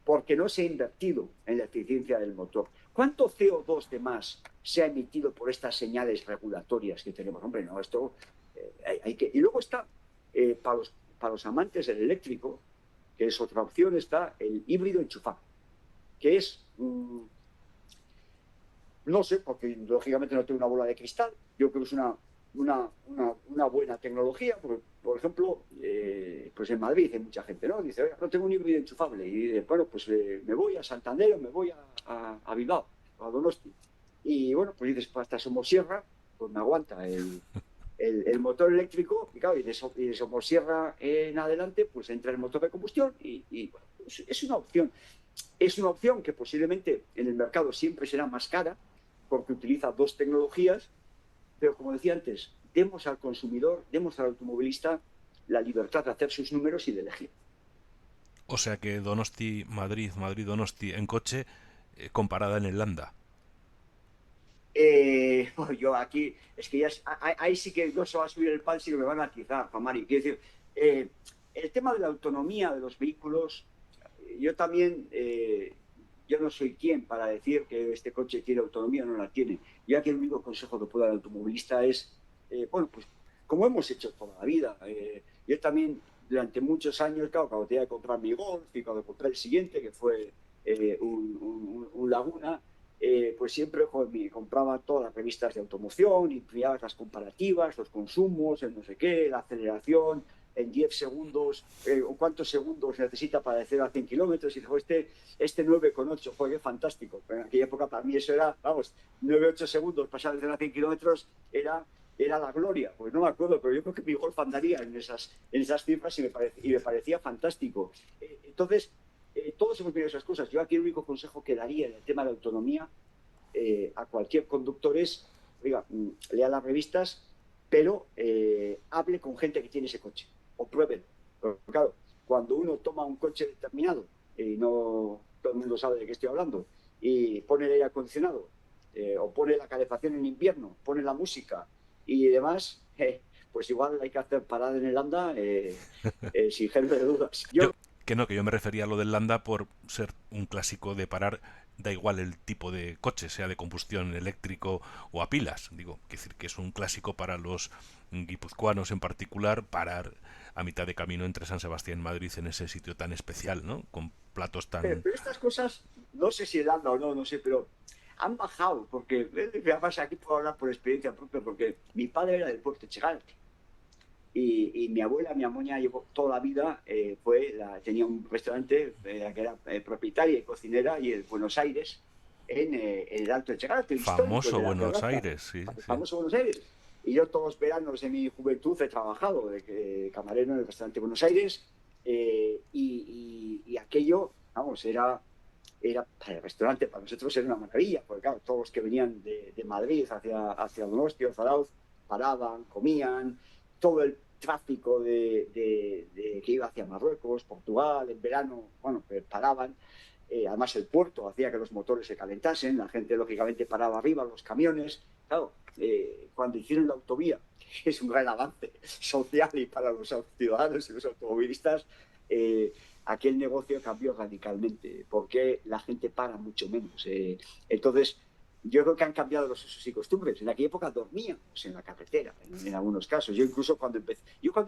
porque no se ha invertido en la eficiencia del motor? ¿Cuánto CO2 de más se ha emitido por estas señales regulatorias que tenemos? Hombre, no, esto hay que... Y luego está, para los amantes del eléctrico, que es otra opción, está el híbrido enchufado, que es... no sé, porque lógicamente no tengo una bola de cristal. Yo creo que es una buena tecnología. Porque, por ejemplo, pues en Madrid hay mucha gente, ¿no? Dice, oye, no tengo un híbrido enchufable. Y dice, bueno, pues me voy a Santander o me voy a Bilbao, a Donosti. Y bueno, pues dices, pues hasta Somosierra, pues me aguanta el motor eléctrico. Y claro, y de Somosierra en adelante, pues entra el motor de combustión. Y bueno, es una opción. Es una opción que posiblemente en el mercado siempre será más cara, porque utiliza dos tecnologías, pero como decía antes, demos al consumidor, demos al automovilista la libertad de hacer sus números y de elegir. O sea que Donosti-Madrid, Madrid-Donosti en coche, comparada en el Landa. Bueno, yo aquí, es que ya ahí sí que no se va a subir el pan, sino me van a atizar, Pamari. Quiero decir, el tema de la autonomía de los vehículos, yo también, yo no soy quien para decir que este coche tiene autonomía o no la tiene. Yo aquí el único consejo que puedo dar al automovilista es, bueno, pues como hemos hecho toda la vida, yo también durante muchos años, claro, cuando tenía que comprar mi Golf y cuando compré el siguiente, que fue un Laguna, pues siempre joder, me compraba todas las revistas de automoción y miraba las comparativas, los consumos, el no sé qué, la aceleración, en 10 segundos, o cuántos segundos necesita para de 0 a 100 kilómetros, y dijo, este 9,8, fue fantástico. Pero en aquella época para mí eso era, vamos, 9,8 segundos, pasar de 0 a 100 kilómetros era la gloria. Pues no me acuerdo, pero yo creo que mi Golf andaría en esas cifras y me parecía fantástico. Entonces, todos hemos visto esas cosas. Yo aquí el único consejo que daría en el tema de autonomía a cualquier conductor es, oiga, lea las revistas, pero hable con gente que tiene ese coche o prueben. Pero, claro, cuando uno toma un coche determinado y no todo el mundo sabe de qué estoy hablando y pone el aire acondicionado o pone la calefacción en invierno, pone la música y demás, pues igual hay que hacer parada en el anda sin género de dudas. Yo, que no, que yo me refería a lo del Landa por ser un clásico de parar, da igual el tipo de coche, sea de combustión eléctrico o a pilas. Digo, que decir que es un clásico para los guipuzcoanos en particular, parar a mitad de camino entre San Sebastián y Madrid en ese sitio tan especial, ¿no? Con platos tan... Pero estas cosas, no sé si el anda o no, no sé, pero han bajado, porque además aquí puedo hablar por experiencia propia, porque mi padre era del puerto de Chegalte. Y mi abuela, mi amoña, llevó toda la vida, tenía un restaurante, que era propietaria y cocinera, y en Buenos Aires, en el Alto de Chagate, histórico, el Famoso de la Buenos terraza, Aires, sí, el sí. famoso Buenos Aires. Y yo todos los veranos de mi juventud he trabajado camarero en el restaurante Buenos Aires, y aquello, vamos, era para el restaurante, para nosotros era una maravilla, porque claro, todos los que venían de Madrid hacia Donosti o Zarauz paraban, comían, todo el tráfico que iba hacia Marruecos, Portugal, en verano, bueno, pues paraban. Además, el puerto hacía que los motores se calentasen, la gente lógicamente paraba arriba, los camiones. Claro, cuando hicieron la autovía, que es un gran avance social y para los ciudadanos y los automovilistas, eh, aquel negocio cambió radicalmente, porque la gente para mucho menos. Entonces, yo creo que han cambiado los usos y costumbres. En aquella época dormíamos en la carretera, en algunos casos. Yo cuando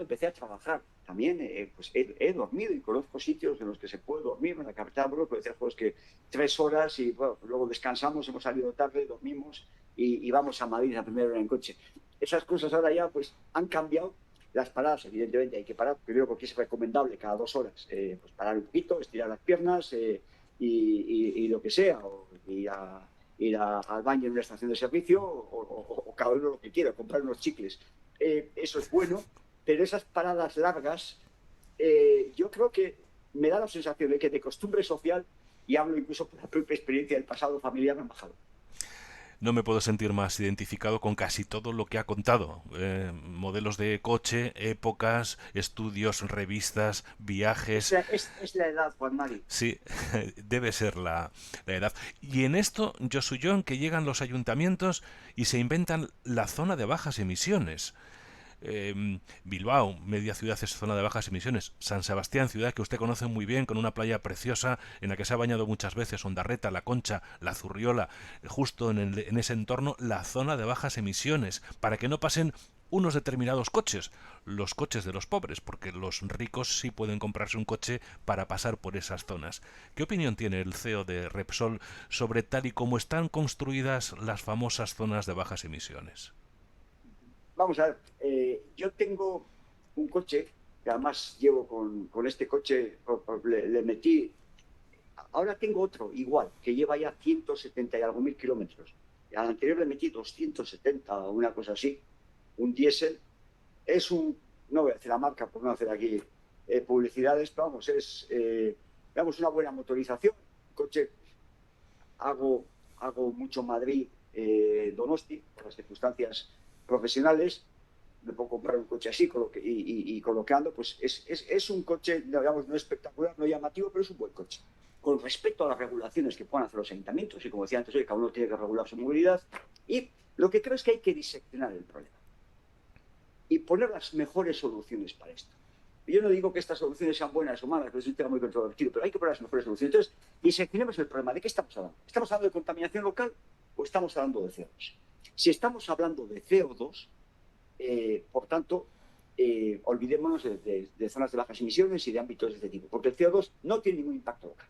empecé a trabajar también, pues he dormido y conozco sitios en los que se puede dormir en la carretera, porque puede ser pues, que 3 horas y bueno, luego descansamos, hemos salido tarde, dormimos y vamos a Madrid a primera hora en coche. Esas cosas ahora ya pues han cambiado. Las paradas, evidentemente, hay que parar, primero porque es recomendable cada 2 horas, pues parar un poquito, estirar las piernas, y lo que sea, o al baño en una estación de servicio, o cada uno lo que quiera, comprar unos chicles. Eso es bueno, pero esas paradas largas, yo creo que me da la sensación de que de costumbre social, y hablo incluso por la propia experiencia del pasado familiar, me han bajado. No me puedo sentir más identificado con casi todo lo que ha contado. Modelos de coche, épocas, estudios, revistas, viajes. Es la edad, Juan Mari. Sí, debe ser la edad. Y en esto yo soy yo en que llegan los ayuntamientos y se inventan la zona de bajas emisiones. Bilbao, media ciudad, es zona de bajas emisiones. San Sebastián, ciudad que usted conoce muy bien, con una playa preciosa en la que se ha bañado muchas veces, Ondarreta, La Concha, La Zurriola, justo en ese entorno, la zona de bajas emisiones, para que no pasen unos determinados coches, los coches de los pobres, porque los ricos sí pueden comprarse un coche para pasar por esas zonas. ¿Qué opinión tiene el CEO de Repsol sobre tal y como están construidas las famosas zonas de bajas emisiones? Vamos a ver, yo tengo un coche, que además llevo con este coche, le metí, ahora tengo otro igual, que lleva ya 170 y algo mil kilómetros. Y al anterior le metí 270 o una cosa así, un diésel. No voy a decir la marca por no hacer aquí publicidades, pero vamos, digamos, una buena motorización. Coche, hago, hago mucho Madrid, Donosti, por las circunstancias profesionales. Me puedo comprar un coche así y colocando, pues es un coche, digamos, no espectacular, no llamativo, pero es un buen coche. Con respecto a las regulaciones que puedan hacer los ayuntamientos, y como decía antes, oye, cada uno tiene que regular su movilidad, y lo que creo es que hay que diseccionar el problema y poner las mejores soluciones para esto. Yo no digo que estas soluciones sean buenas o malas, que es un tema muy controvertido, pero hay que poner las mejores soluciones. Entonces, diseccionemos el problema. ¿De qué estamos hablando? ¿Estamos hablando de contaminación local o estamos hablando de CO2? Si estamos hablando de CO2, por tanto, olvidémonos de zonas de bajas emisiones y de ámbitos de este tipo, porque el CO2 no tiene ningún impacto local.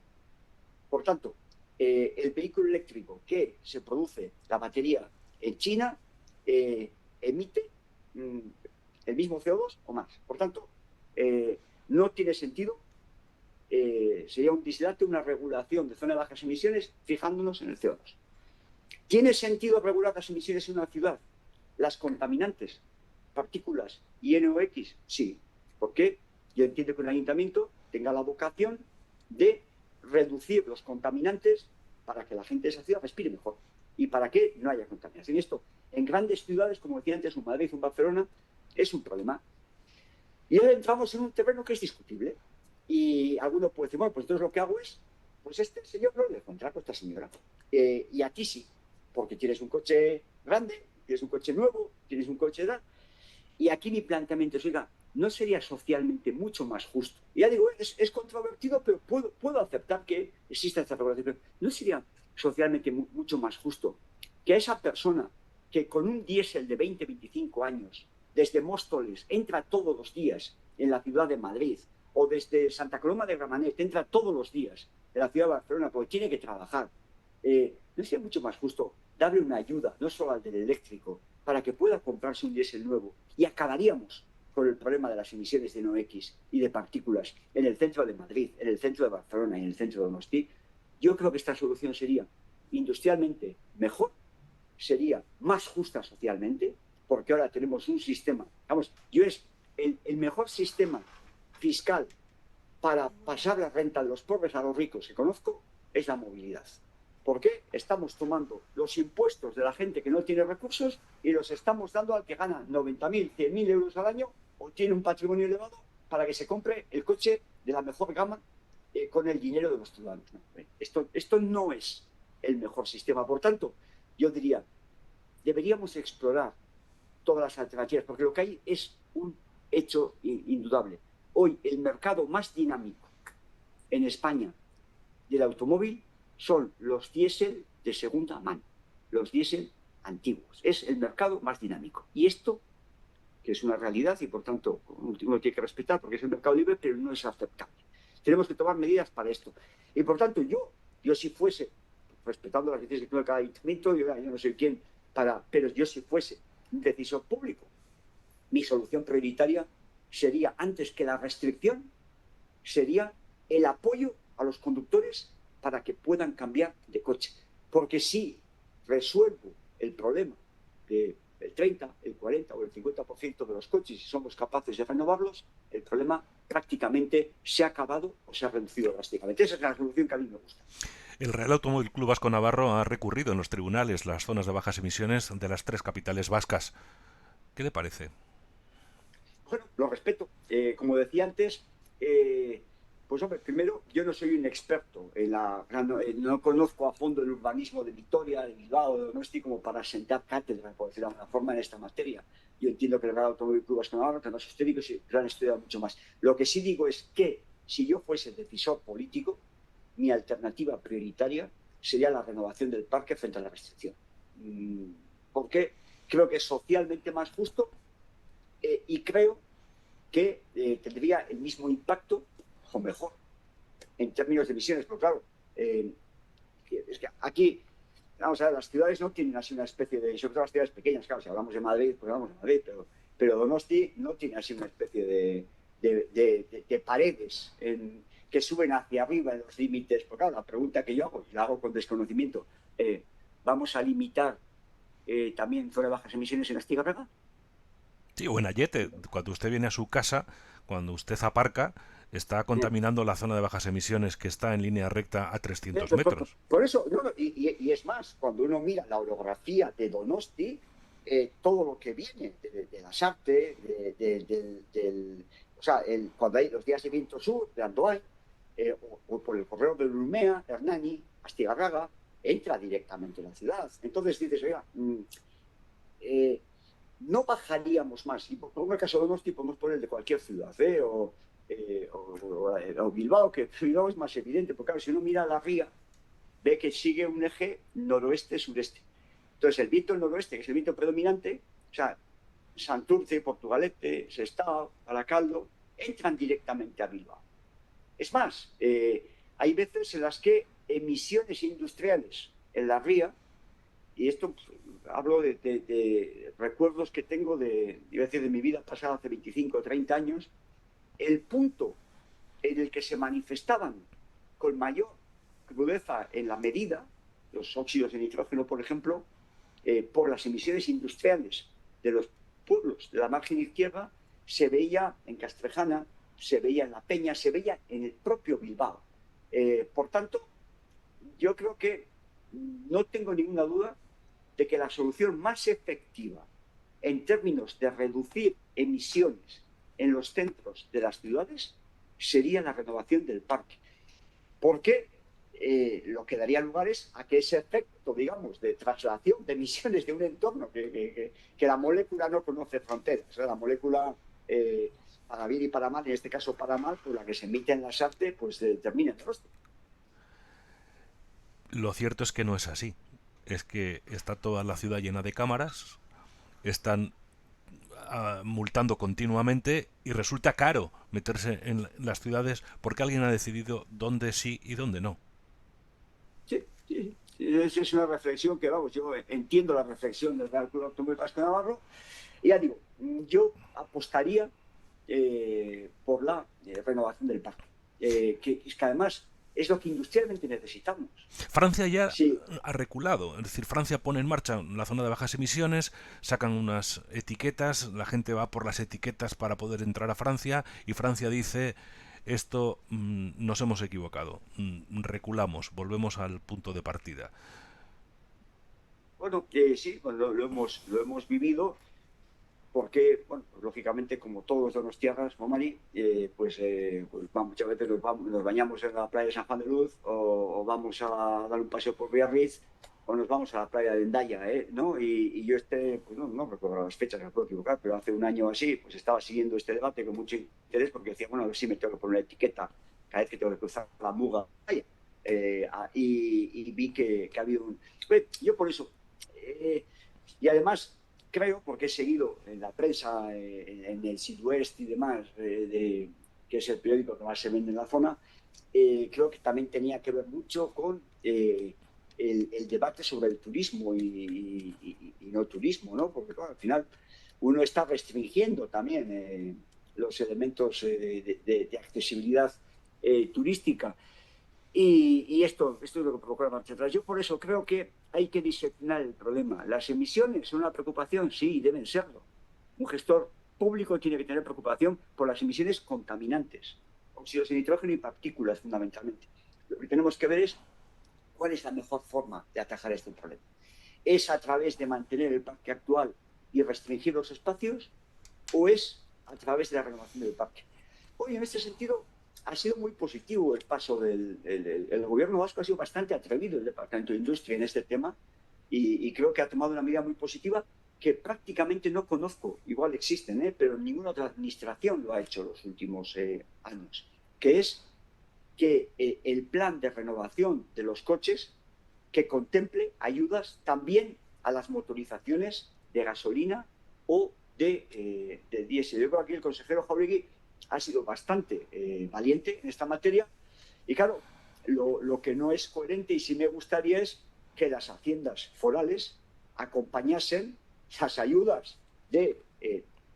Por tanto, el vehículo eléctrico que se produce la batería en China emite mm, el mismo CO2 o más. Por tanto, no tiene sentido. Sería un dislate, una regulación de zona de bajas emisiones fijándonos en el CO2. ¿Tiene sentido regular las emisiones en una ciudad? Las contaminantes, partículas y NOx, sí. ¿Por qué? Yo entiendo que un ayuntamiento tenga la vocación de reducir los contaminantes para que la gente de esa ciudad respire mejor y para que no haya contaminación. Y esto, en grandes ciudades, como decía antes, un Madrid, un Barcelona, es un problema. Y ahora entramos en un terreno que es discutible. Y alguno puede decir, bueno, pues entonces lo que hago es, pues este señor no le contrato a esta señora. Y a ti sí, porque tienes un coche grande, tienes un coche nuevo, tienes un coche de edad. Y aquí mi planteamiento es, oiga, ¿no sería socialmente mucho más justo? Y ya digo, es controvertido, pero puedo aceptar que exista esta regulación. ¿No sería socialmente mucho más justo que a esa persona que con un diésel de 20, 25 años, desde Móstoles, entra todos los días en la ciudad de Madrid, o desde Santa Coloma de Gramenet, entra todos los días en la ciudad de Barcelona porque tiene que trabajar? ¿No sería mucho más justo darle una ayuda, no solo al del eléctrico, para que pueda comprarse un diésel nuevo? Y acabaríamos con el problema de las emisiones de NOx y de partículas en el centro de Madrid, en el centro de Barcelona y en el centro de Donosti, yo creo que esta solución sería industrialmente mejor, sería más justa socialmente, porque ahora tenemos un sistema, vamos, yo es el mejor sistema fiscal para pasar la renta de los pobres a los ricos que conozco, es la movilidad. ¿Por qué? Estamos tomando los impuestos de la gente que no tiene recursos y los estamos dando al que gana 90.000, 100.000 euros al año o tiene un patrimonio elevado para que se compre el coche de la mejor gama con el dinero de los ciudadanos. No, esto no es el mejor sistema. Por tanto, yo diría, deberíamos explorar todas las alternativas, porque lo que hay es un hecho indudable. Hoy el mercado más dinámico en España del automóvil son los diésel de segunda mano, los diésel antiguos. Es el mercado más dinámico. Y esto, que es una realidad y por tanto uno tiene que respetar porque es el mercado libre, pero no es aceptable. Tenemos que tomar medidas para esto. Y por tanto yo si fuese, respetando las decisiones que toma cada ayuntamiento, yo no soy quién pero yo si fuese un decisor público, mi solución prioritaria sería, antes que la restricción, sería el apoyo a los conductores para que puedan cambiar de coche. Porque si resuelvo el problema del 30, el 40 o el 50% de los coches y somos capaces de renovarlos, el problema prácticamente se ha acabado o se ha reducido drásticamente. Esa es la solución que a mí me gusta. El Real Automóvil Club Vasco Navarro ha recurrido en los tribunales las zonas de bajas emisiones de las 3 capitales vascas. ¿Qué le parece? Bueno, lo respeto. Como decía antes, pues hombre, primero, yo no soy un experto no conozco a fondo el urbanismo de Vitoria, de Bilbao, de Donosti, como para sentar cátedra, por decirlo de alguna forma, en esta materia. Yo entiendo que el Real Automóvil Club Vasco Navarro, que no es histórico, lo han estudiado mucho más. Lo que sí digo es que si yo fuese decisor político, mi alternativa prioritaria sería la renovación del parque frente a la restricción. Porque creo que es socialmente más justo y creo que tendría el mismo impacto o mejor en términos de emisiones. Pero claro, es que aquí, vamos a ver, las ciudades no tienen así una especie de, sobre todo las ciudades pequeñas, claro, si hablamos de Madrid, pues hablamos de Madrid, pero Donosti no tiene así una especie de paredes que suben hacia arriba en los límites. Porque claro, la pregunta que yo hago, y la hago con desconocimiento, ¿vamos a limitar también zona de bajas emisiones en Astigarraga? Sí, o en Ayete, cuando usted viene a su casa, cuando usted aparca, está contaminando la zona de bajas emisiones que está en línea recta a 300 metros. Por eso, y es más, cuando uno mira la orografía de Donosti, todo lo que viene de Lasarte, o sea, cuando hay los días de viento sur, de Andoain, o por el correo de Urumea, Hernani, Astigarraga, entra directamente en la ciudad. Entonces dices, oiga, no bajaríamos más. Y por el caso de Donosti podemos poner de cualquier ciudad, o Bilbao, que Bilbao es más evidente, porque claro, si uno mira la ría, ve que sigue un eje noroeste-sureste. Entonces el viento del noroeste, que es el viento predominante, o sea, Santurce, Portugalete, Sestao, Baracaldo, entran directamente a Bilbao. Es más, hay veces en las que emisiones industriales en la ría, y esto hablo de recuerdos que tengo de mi vida pasada hace 25 o 30 años, el punto en el que se manifestaban con mayor crudeza en la medida, los óxidos de nitrógeno, por ejemplo, por las emisiones industriales de los pueblos de la margen izquierda, se veía en Castrejana, se veía en La Peña, se veía en el propio Bilbao. Por tanto, yo creo que no tengo ninguna duda de que la solución más efectiva en términos de reducir emisiones en los centros de las ciudades sería la renovación del parque. Porque lo que daría lugar es a que ese efecto, digamos, de traslación de emisiones de un entorno que la molécula no conoce fronteras. O sea, la molécula, para bien y para mal, en este caso para mal, pues la que se emite en la SARTE, pues termina en rostro. Lo cierto es que no es así. Es que está toda la ciudad llena de cámaras, están multando continuamente y resulta caro meterse en las ciudades porque alguien ha decidido dónde sí y dónde no. Sí. Esa es una reflexión que, vamos, yo entiendo la reflexión del Real Club Automóvil Vasco Navarro. Y ya digo, yo apostaría por la renovación del parque, que además es lo que industrialmente necesitamos. Francia ya Sí, ha reculado, es decir, Francia pone en marcha la zona de bajas emisiones, sacan unas etiquetas, la gente va por las etiquetas para poder entrar a Francia y Francia dice esto nos hemos equivocado, reculamos, volvemos al punto de partida. bueno, sí, pues lo hemos vivido porque, bueno, pues, lógicamente, como todos los donostiarras, Mari, pues muchas veces nos bañamos en la playa de San Juan de Luz o vamos a dar un paseo por Biarritz o nos vamos a la playa de Hendaya, ¿no? Y yo pues no recuerdo las fechas, me puedo equivocar, pero hace un año así, pues estaba siguiendo este debate con mucho interés porque decía, bueno, a ver si me tengo que poner la etiqueta cada vez que tengo que cruzar la Muga. Y vi que ha habido un... Yo por eso... y además creo, porque he seguido en la prensa, en el Sudoeste y demás, que es el periódico que más se vende en la zona, creo que también tenía que ver mucho con el debate sobre el turismo y no turismo, ¿no? Porque claro, al final uno está restringiendo también los elementos de accesibilidad turística. Y esto es lo que provoca la marcha atrás. Yo por eso creo que hay que diseccionar el problema. ¿Las emisiones son una preocupación? Sí, deben serlo. Un gestor público tiene que tener preocupación por las emisiones contaminantes, óxidos de nitrógeno y partículas fundamentalmente. Lo que tenemos que ver es cuál es la mejor forma de atajar este problema. ¿Es a través de mantener el parque actual y restringir los espacios o es a través de la renovación del parque? Hoy, en este sentido, ha sido muy positivo el paso el gobierno vasco, ha sido bastante atrevido el Departamento de Industria en este tema y creo que ha tomado una medida muy positiva que prácticamente no conozco, igual existen, pero ninguna otra administración lo ha hecho los últimos años, que es que el plan de renovación de los coches que contemple ayudas también a las motorizaciones de gasolina o de diésel. Yo creo que aquí el consejero Jauregui ha sido bastante valiente en esta materia y claro, lo que no es coherente y sí me gustaría es que las haciendas forales acompañasen las ayudas de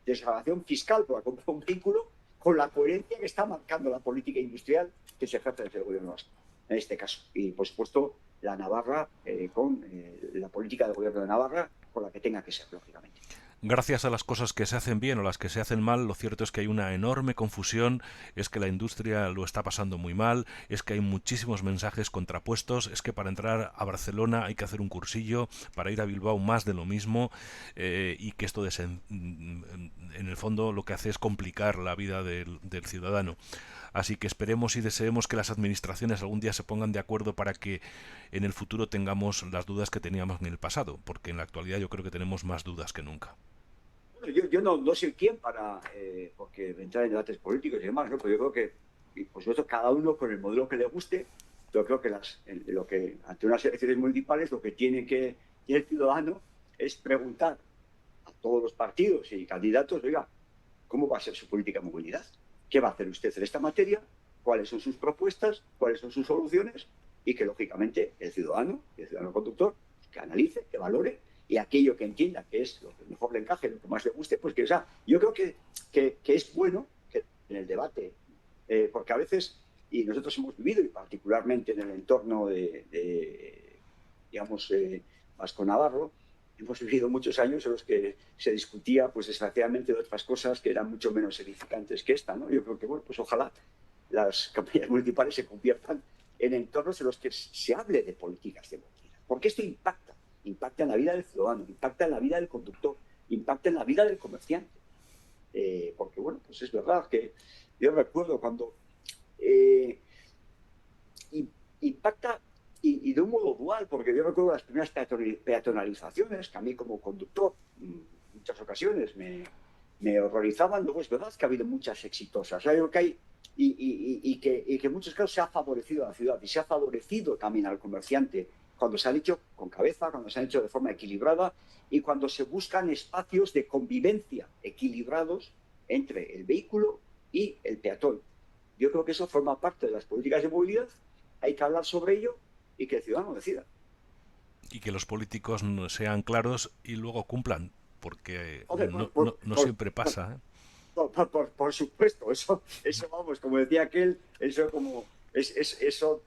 desgravación fiscal por la compra de un vehículo con la coherencia que está marcando la política industrial que se ejerce desde el gobierno vasco, en este caso. Y, por supuesto, la Navarra con la política del gobierno de Navarra, con la que tenga que ser, lógicamente. Gracias a las cosas que se hacen bien o las que se hacen mal, lo cierto es que hay una enorme confusión, es que la industria lo está pasando muy mal, es que hay muchísimos mensajes contrapuestos, es que para entrar a Barcelona hay que hacer un cursillo, para ir a Bilbao más de lo mismo, y que esto en el fondo lo que hace es complicar la vida del ciudadano. Así que esperemos y deseemos que las administraciones algún día se pongan de acuerdo para que en el futuro tengamos las dudas que teníamos en el pasado, porque en la actualidad yo creo que tenemos más dudas que nunca. Bueno, yo no soy quien para porque entrar en debates políticos y demás, ¿no? Pero yo creo que, y por supuesto, cada uno con el modelo que le guste, yo creo que ante unas elecciones municipales lo que tiene el ciudadano es preguntar a todos los partidos y candidatos, oiga, ¿cómo va a ser su política de movilidad? ¿Qué va a hacer usted en esta materia? ¿Cuáles son sus propuestas? ¿Cuáles son sus soluciones? Y que, lógicamente, el ciudadano conductor, que analice, que valore y aquello que entienda que es lo que mejor le encaje, lo que más le guste, pues que, o sea, yo creo que es bueno que en el debate, porque a veces, y nosotros hemos vivido, y particularmente en el entorno digamos, vasco-navarro, hemos vivido muchos años en los que se discutía, pues desgraciadamente, de otras cosas que eran mucho menos edificantes que esta, ¿no? Yo creo que, bueno, pues ojalá las campañas municipales se conviertan en entornos en los que se hable de políticas de movilidad, porque esto impacta en la vida del ciudadano, impacta en la vida del conductor, impacta en la vida del comerciante, porque, bueno, pues es verdad que yo recuerdo cuando eh, impacta y de un modo dual, porque yo recuerdo las primeras peatonalizaciones que a mí como conductor en muchas ocasiones me horrorizaban, luego es verdad que ha habido muchas exitosas, o sea, yo que hay que en muchos casos se ha favorecido a la ciudad y se ha favorecido también al comerciante cuando se han hecho con cabeza, cuando se han hecho de forma equilibrada y cuando se buscan espacios de convivencia equilibrados entre el vehículo y el peatón. Yo creo que eso forma parte de las políticas de movilidad, hay que hablar sobre ello y que el ciudadano decida. Y que los políticos no sean claros y luego cumplan, porque Hombre, no siempre pasa, ¿eh? Por supuesto, eso vamos, como decía aquel, eso eso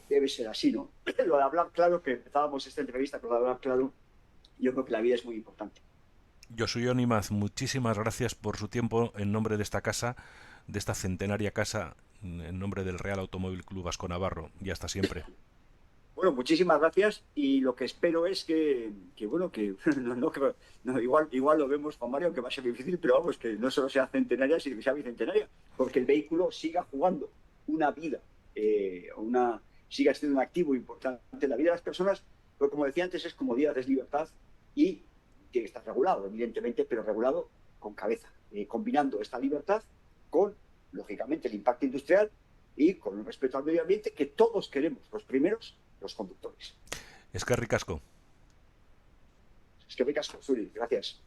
debe ser así, ¿no? Lo de hablar claro, que empezábamos esta entrevista con lo de hablar claro, yo creo que la vida es muy importante. Josu Imaz, muchísimas gracias por su tiempo en nombre de esta casa, de esta centenaria casa, en nombre del Real Automóvil Club Vasco Navarro, y hasta siempre. Bueno, muchísimas gracias y lo que espero es bueno, que igual lo vemos, Juan Mario, que va a ser difícil, pero vamos, que no solo sea centenaria, sino que sea bicentenaria, porque el vehículo siga jugando una vida, siga siendo un activo importante en la vida de las personas, pero como decía antes, es comodidad, es libertad y tiene que estar regulado, evidentemente, pero regulado con cabeza, combinando esta libertad con, lógicamente, el impacto industrial y con un respeto al medio ambiente que todos queremos, los primeros, los conductores. Eskerrik asko. Es que me casco, Zuri, gracias.